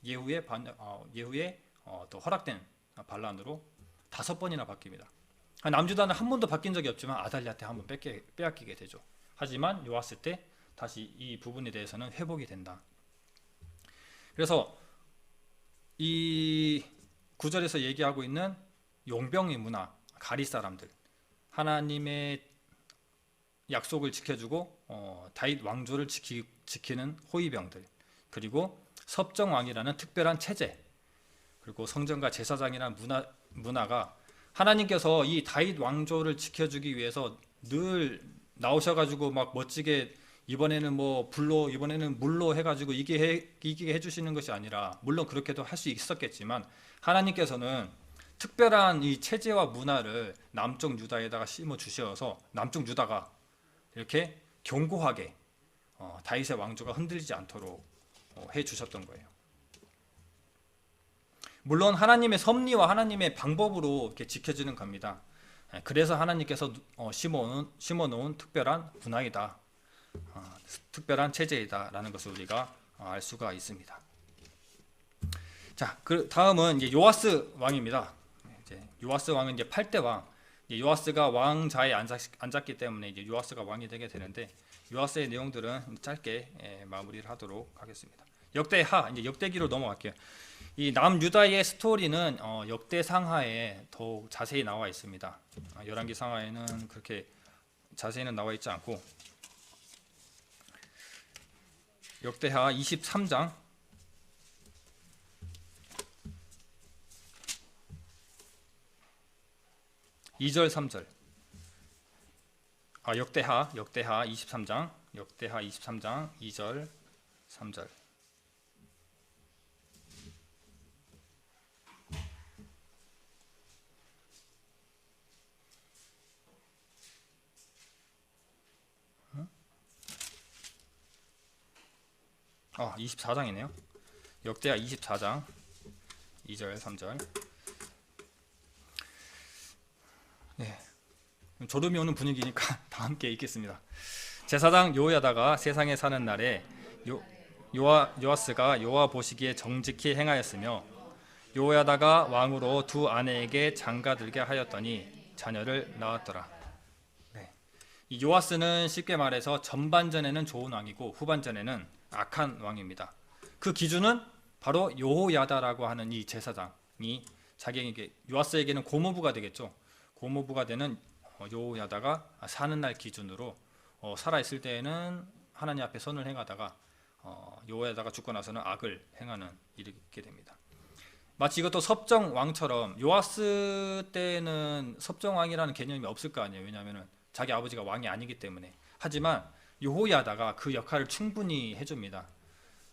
예후의 또 허락된 반란으로 5번이나 바뀝니다. 남유다는 한 번도 바뀐 적이 없지만 아달랴 때 한 번 빼앗기게 되죠. 하지만 요아스 때 다시 이 부분에 대해서는 회복이 된다. 그래서 이 구절에서 얘기하고 있는 용병의 문화, 가리 사람들, 하나님의 약속을 지켜주고 다윗 왕조를 지키는 호위병들, 그리고 섭정왕이라는 특별한 체제, 그리고 성전과 제사장이라는 문화가 하나님께서 이 다윗 왕조를 지켜주기 위해서 늘 나오셔가지고 막 멋지게 이번에는 뭐 불로 이번에는 물로 해가지고 이기게 해주시는 것이 아니라 물론 그렇게도 할 수 있었겠지만 하나님께서는 특별한 이 체제와 문화를 남쪽 유다에다가 심어 주셔서 남쪽 유다가 이렇게 견고하게 다윗의 왕조가 흔들리지 않도록 해 주셨던 거예요. 물론 하나님의 섭리와 하나님의 방법으로 이렇게 지켜지는 겁니다. 그래서 하나님께서 심어놓은 특별한 문화이다, 특별한 체제이다라는 것을 우리가 알 수가 있습니다. 자, 그 다음은 이제 요아스 왕입니다. 요아스 왕은 이제 8대 왕. 요아스가 왕자에 앉았기 때문에 이제 요아스가 왕이 되게 되는데 요아스의 내용들은 짧게 마무리를 하도록 하겠습니다. 역대하, 이제 역대기로 넘어갈게요. 이 남유다의 스토리는 역대상하에 더욱 자세히 나와 있습니다. 열왕기상하에는 그렇게 자세히는 나와 있지 않고 역대하 23장 2절 3절. 역대하 23장 2절 3절. 아, 24장이네요. 역대하 24장 2절 3절. 네. 졸음이 오는 분위기니까 다 함께 읽겠습니다. 제사장 요야다가 세상에 사는 날에 요아스가 여호와 보시기에 정직히 행하였으며 요야다가 왕으로 두 아내에게 장가들게 하였더니 자녀를 낳았더라. 네. 이 요아스는 쉽게 말해서 전반전에는 좋은 왕이고 후반전에는 악한 왕입니다. 그 기준은 바로 여호야다라고 하는 이 제사장이 자기에게 요아스에게는 고모부가 되겠죠. 고모부가 되는 여호야다가 사는 날 기준으로 살아있을 때에는 하나님 앞에 선을 행하다가 여호야다가 죽고 나서는 악을 행하는 일이 있게 됩니다. 마치 이것도 섭정 왕처럼 요아스 때는 섭정 왕이라는 개념이 없을 거 아니에요. 왜냐하면 자기 아버지가 왕이 아니기 때문에. 하지만 여호야다가 그 역할을 충분히 해줍니다.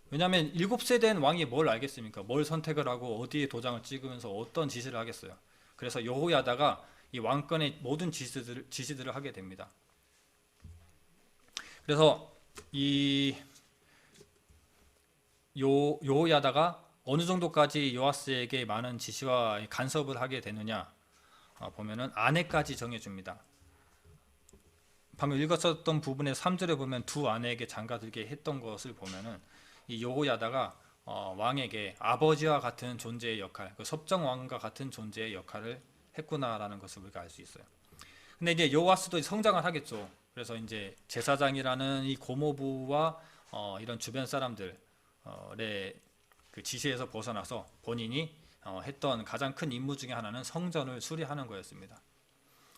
왜냐하면 7세 된 왕이 뭘 알겠습니까? 뭘 선택을 하고 어디에 도장을 찍으면서 어떤 지시를 하겠어요. 그래서 여호야다가 이 왕권의 모든 지시들을 하게 됩니다. 그래서 이 여호야다가 어느 정도까지 요아스에게 많은 지시와 간섭을 하게 되느냐 보면은 아내까지 정해줍니다. 방금 읽었었던 부분의 3절에 보면 두 아내에게 장가들게 했던 것을 보면은 이 여호야다가 왕에게 아버지와 같은 존재의 역할, 그 섭정 왕과 같은 존재의 역할을 했구나라는 것을 우리가 알 수 있어요. 근데 이제 요아스도 성장을 하겠죠. 그래서 이제 제사장이라는 이 고모부와 이런 주변 사람들의 그 지시에서 벗어나서 본인이 했던 가장 큰 임무 중에 하나는 성전을 수리하는 거였습니다.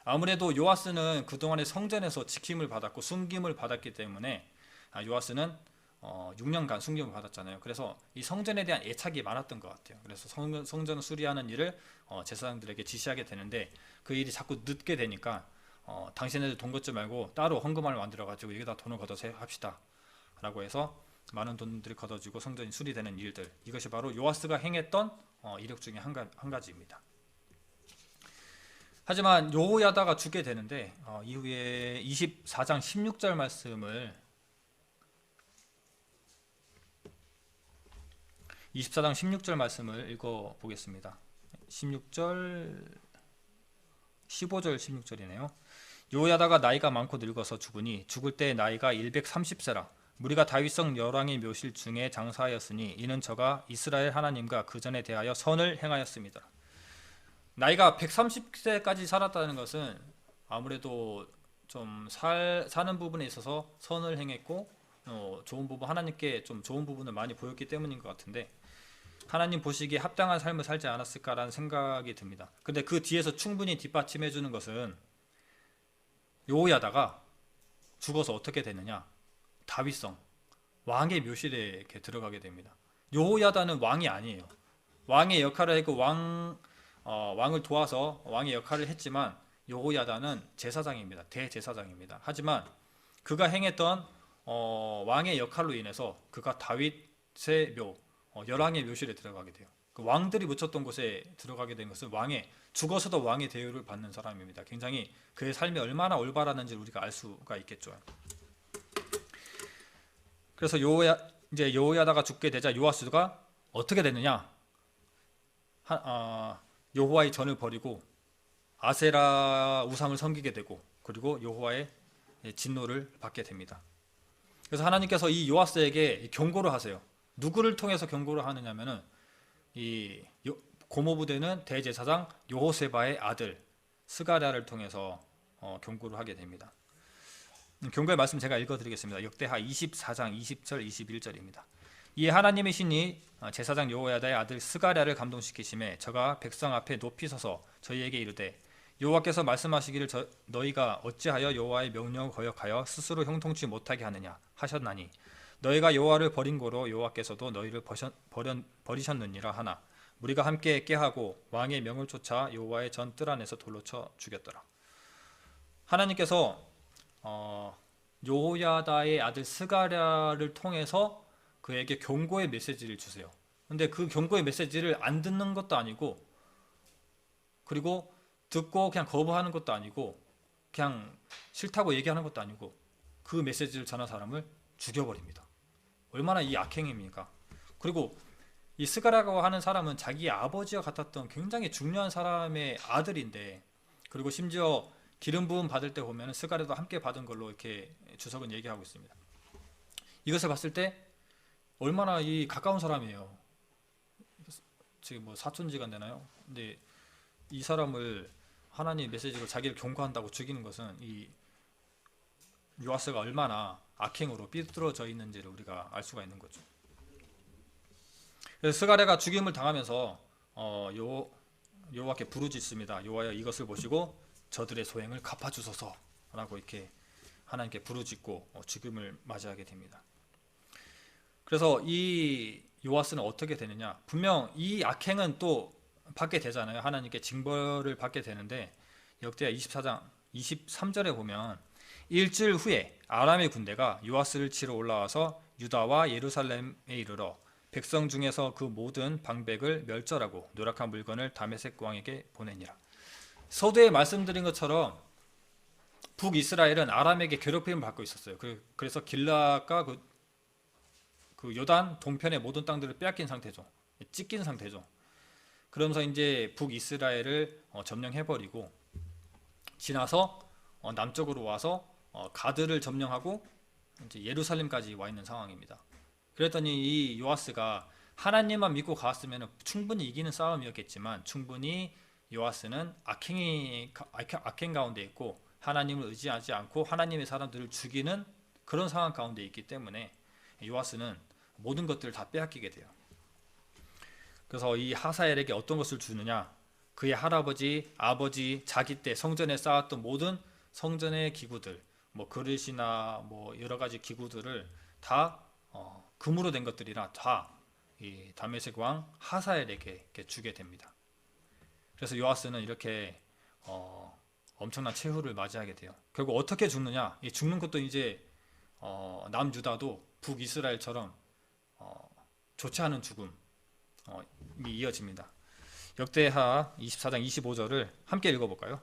아무래도 요아스는 그동안의 성전에서 지킴을 받았고 숨김을 받았기 때문에 요아스는 6년간 숨김을 받았잖아요. 그래서 이 성전에 대한 애착이 많았던 것 같아요. 그래서 성전을 수리하는 일을 제사장들에게 지시하게 되는데 그 일이 자꾸 늦게 되니까 당신네들 돈 걷지 말고 따로 헌금함을 만들어가지고 여기다 돈을 걷어서 합시다 라고 해서 많은 돈들이 걷어지고 성전이 수리되는 일들, 이것이 바로 요아스가 행했던 이력 중에 한 가지입니다. 하지만 여호야다가 죽게 되는데 이후에 24장 16절 말씀을 24장 16절 말씀을 읽어보겠습니다. 16절 15절 16절이네요. 여호야다가 나이가 많고 늙어서 죽으니 죽을 때 나이가 130세라. 무리가 다윗성 열왕의 묘실 중에 장사하였으니 이는 저가 이스라엘 하나님과 그 전에 대하여 선을 행하였습니다. 나이가 130세까지 살았다는 것은 아무래도 좀 사는 부분에 있어서 선을 행했고 좋은 부분, 하나님께 좀 좋은 부분을 많이 보였기 때문인 것 같은데 하나님 보시기에 합당한 삶을 살지 않았을까라는 생각이 듭니다. 근데 그 뒤에서 충분히 뒷받침해 주는 것은 여호야다가 죽어서 어떻게 되느냐, 다윗성 왕의 묘실에 이렇게 들어가게 됩니다. 여호야다는 왕이 아니에요. 왕의 역할을 했고 왕을 도와서 왕의 역할을 했지만 여호야다는 제사장입니다. 대제사장입니다. 하지만 그가 행했던 왕의 역할로 인해서 그가 다윗의 열왕의 묘실에 들어가게 돼요. 그 왕들이 묻혔던 곳에 들어가게 된 것은 죽어서도 왕의 대우를 받는 사람입니다. 굉장히 그의 삶이 얼마나 올바랐는지를 우리가 알 수가 있겠죠. 그래서 이제 여호야다가 죽게 되자 요아스가 어떻게 되느냐? 여호와의 전을 버리고 아세라 우상을 섬기게 되고 그리고 여호와의 진노를 받게 됩니다. 그래서 하나님께서 이 요아스에게 경고를 하세요. 누구를 통해서 경고를 하느냐면은 이 고모부되는 대제사장 여호세바의 아들 스가랴를 통해서 경고를 하게 됩니다. 경고의 말씀 제가 읽어드리겠습니다. 역대하 24장 20절 21절입니다. 이에 하나님의 신이 제사장 여호야다의 아들 스가랴를 감동시키심에 저가 백성 앞에 높이 서서 저희에게 이르되 여호와께서 말씀하시기를 너희가 어찌하여 여호와의 명령을 거역하여 스스로 형통치 못하게 하느냐 하셨나니 너희가 여호와를 버린 고로 여호와께서도 너희를 버리셨느니라 하나 우리가 함께 깨하고 왕의 명을 쫓아 여호와의 전 뜰 안에서 돌로 쳐 죽였더라. 하나님께서 여호야다의 아들 스가랴를 통해서 그에게 경고의 메시지를 주세요. 근데 그 경고의 메시지를 안 듣는 것도 아니고 그리고 듣고 그냥 거부하는 것도 아니고 그냥 싫다고 얘기하는 것도 아니고 그 메시지를 전한 사람을 죽여버립니다. 얼마나 이 악행입니까? 그리고 이 스가랴라고 하는 사람은 자기 아버지와 같았던 굉장히 중요한 사람의 아들인데 그리고 심지어 기름 부음 받을 때 보면 스가랴도 함께 받은 걸로 이렇게 주석은 얘기하고 있습니다. 이것을 봤을 때 얼마나 이 가까운 사람이에요. 지금 뭐 사촌지간 되나요? 근데 이 사람을 하나님 메시지로 자기를 경고한다고 죽이는 것은 이 요아스가 얼마나 악행으로 삐뚤어져 있는지를 우리가 알 수가 있는 거죠. 그래서 스가랴가 죽임을 당하면서 여호와께 부르짖습니다. 여호와여 이것을 보시고 저들의 소행을 갚아주소서라고 이렇게 하나님께 부르짖고 죽임을 맞이하게 됩니다. 그래서 이 요아스는 어떻게 되느냐? 분명 이 악행은 또 받게 되잖아요. 하나님께 징벌을 받게 되는데 역대하 24장 23절에 보면 일주일 후에 아람의 군대가 요아스를 치러 올라와서 유다와 예루살렘에 이르러 백성 중에서 그 모든 방백을 멸절하고 노력한 물건을 다메섹 왕에게 보내니라. 서두에 말씀드린 것처럼 북이스라엘은 아람에게 괴롭힘을 받고 있었어요. 그래서 길라가 그 요단 동편의 모든 땅들을 빼앗긴 상태죠. 찢긴 상태죠. 그러면서 이제 북이스라엘을 점령해버리고 지나서 남쪽으로 와서 가드를 점령하고 이제 예루살렘까지 와 있는 상황입니다. 그랬더니 이 요아스가 하나님만 믿고 갔으면 충분히 이기는 싸움이었겠지만 충분히 요아스는 악행 가운데 있고 하나님을 의지하지 않고 하나님의 사람들을 죽이는 그런 상황 가운데 있기 때문에 요아스는 모든 것들을 다 빼앗기게 돼요. 그래서 이 하사엘에게 어떤 것을 주느냐? 그의 할아버지, 아버지, 자기 때 성전에 쌓았던 모든 성전의 기구들, 뭐 그릇이나 뭐 여러 가지 기구들을 다 금으로 된 것들이라 다 이 다메섹 왕 하사엘에게 이렇게 주게 됩니다. 그래서 요아스는 이렇게 엄청난 최후를 맞이하게 돼요. 결국 어떻게 죽느냐? 이 죽는 것도 이제 남유다도 북이스라엘처럼 좋지 않은 죽음이 이어집니다. 역대하 24장 25절을 함께 읽어볼까요?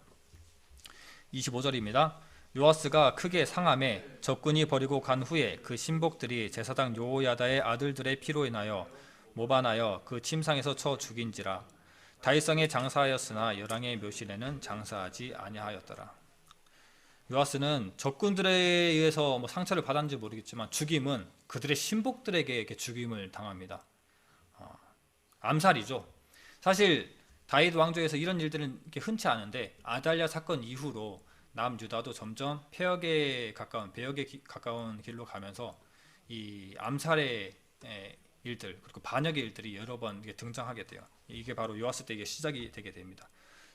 25절입니다. 요아스가 크게 상함에 적군이 버리고 간 후에 그 신복들이 제사장 요야다의 아들들의 피로 인하여 모반하여 그 침상에서 쳐 죽인지라. 다윗성에 장사하였으나 열왕의 묘실에는 장사하지 아니하였더라. 요아스는 적군들에 의해서 뭐 상처를 받았는지 모르겠지만 죽임은 그들의 신복들에게 이렇게 죽임을 당합니다. 암살이죠. 사실 다윗 왕조에서 이런 일들은 이렇게 흔치 않은데 아달랴 사건 이후로 남유다도 점점 배역에 가까운 길로 가면서 이 암살의 일들 그리고 반역의 일들이 여러 번 등장하게 돼요. 이게 바로 요아스 때 이게 시작이 되게 됩니다.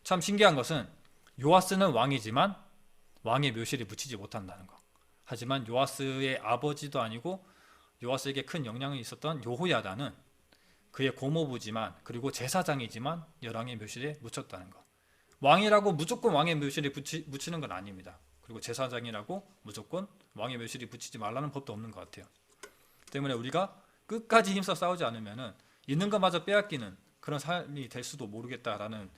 참 신기한 것은 요아스는 왕이지만 왕의 묘실에 묻히지 못한다는 것. 하지만 요아스의 아버지도 아니고 요아스에게 큰 영향이 있었던 요호야다는 그의 고모부지만 그리고 제사장이지만 열왕의 묘실에 묻혔다는 것. 왕이라고 무조건 왕의 묘실에 묻히는 건 아닙니다. 그리고 제사장이라고 무조건 왕의 묘실에 묻히지 말라는 법도 없는 것 같아요. 때문에 우리가 끝까지 힘써 싸우지 않으면은 있는 것마저 빼앗기는 그런 삶이 될 수도 모르겠다라는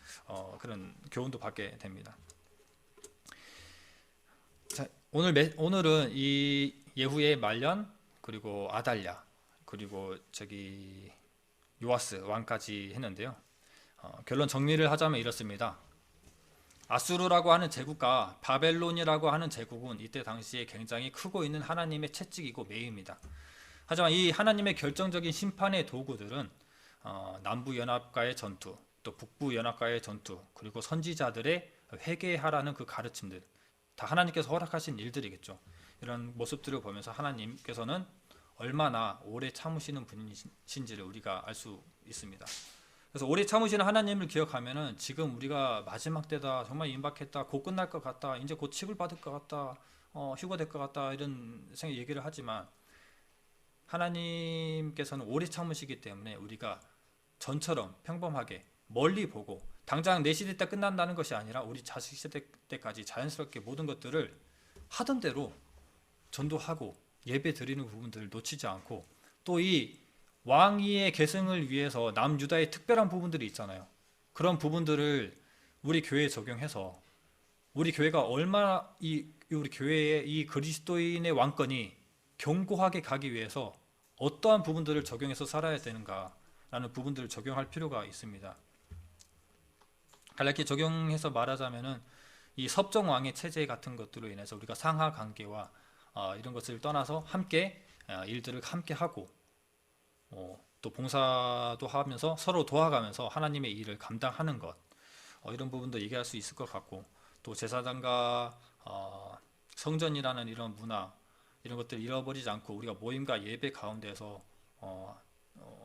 그런 교훈도 받게 됩니다. 자, 오늘은 이 예후의 말년 그리고 아달랴 그리고 요아스 왕까지 했는데요. 결론 정리를 하자면 이렇습니다. 아수르라고 하는 제국과 바벨론이라고 하는 제국은 이때 당시에 굉장히 크고 있는 하나님의 채찍이고 매입니다. 하지만 이 하나님의 결정적인 심판의 도구들은 남부연합과의 전투, 또 북부연합과의 전투, 그리고 선지자들의 회개하라는 그 가르침들, 다 하나님께서 허락하신 일들이겠죠. 이런 모습들을 보면서 하나님께서는 얼마나 오래 참으시는 분이신지를 우리가 알 수 있습니다. 그래서 오래 참으시는 하나님을 기억하면은 지금 우리가 마지막 때다, 정말 임박했다, 곧 끝날 것 같다, 이제 곧 칩을 받을 것 같다, 휴가 될 것 같다 이런 생각 얘기를 하지만 하나님께서는 오래 참으시기 때문에 우리가 전처럼 평범하게 멀리 보고 당장 내 시대 때 끝난다는 것이 아니라 우리 자식 세대 때까지 자연스럽게 모든 것들을 하던 대로 전도하고 예배 드리는 부분들을 놓치지 않고 또 이 왕위의 계승을 위해서 남유다의 특별한 부분들이 있잖아요. 그런 부분들을 우리 교회에 적용해서 우리 교회가 얼마나 우리 교회의 이 그리스도인의 왕권이 견고하게 가기 위해서 어떠한 부분들을 적용해서 살아야 되는가라는 부분들을 적용할 필요가 있습니다. 간략히 적용해서 말하자면은 이 섭정왕의 체제 같은 것들로 인해서 우리가 상하 관계와 이런 것을 떠나서 함께 일들을 함께 하고 또 봉사도 하면서 서로 도와가면서 하나님의 일을 감당하는 것 이런 부분도 얘기할 수 있을 것 같고 또 제사장과 성전이라는 이런 문화 이런 것들을 잃어버리지 않고 우리가 모임과 예배 가운데서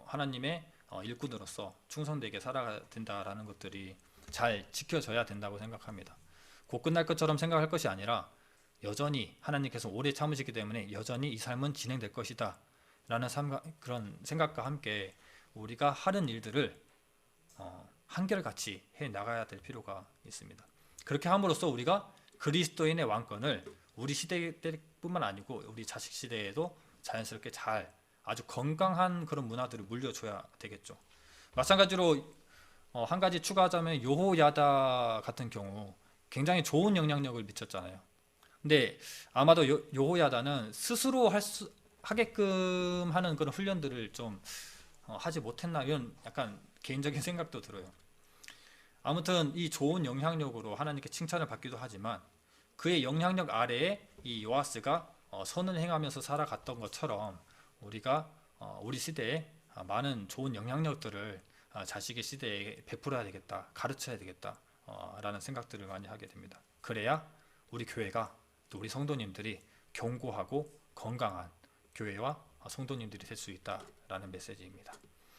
하나님의 일꾼으로서 충성되게 살아가야 된다라는 것들이 잘 지켜져야 된다고 생각합니다. 곧 끝날 것처럼 생각할 것이 아니라 여전히 하나님께서 오래 참으시기 때문에 여전히 이 삶은 진행될 것이다 그런 생각과 함께 우리가 하는 일들을 한결같이 해 나가야 될 필요가 있습니다. 그렇게 함으로써 우리가 그리스도인의 왕권을 우리 시대뿐만 아니고 우리 자식 시대에도 자연스럽게 잘 아주 건강한 그런 문화들을 물려줘야 되겠죠. 마찬가지로 한 가지 추가하자면 요호야다 같은 경우 굉장히 좋은 영향력을 미쳤잖아요. 근데 아마도 요호야다는 스스로 하게끔 하는 그런 훈련들을 좀 하지 못했나 이런 약간 개인적인 생각도 들어요. 아무튼 이 좋은 영향력으로 하나님께 칭찬을 받기도 하지만 그의 영향력 아래에 이 요아스가 선을 행하면서 살아갔던 것처럼 우리가 우리 시대에 많은 좋은 영향력들을 자식의 시대에 베풀어야 되겠다, 가르쳐야 되겠다 라는 생각들을 많이 하게 됩니다. 그래야 우리 교회가 또 우리 성도님들이 견고하고 건강한 교회와 성도님들이 될 수 있다라는 메시지입니다.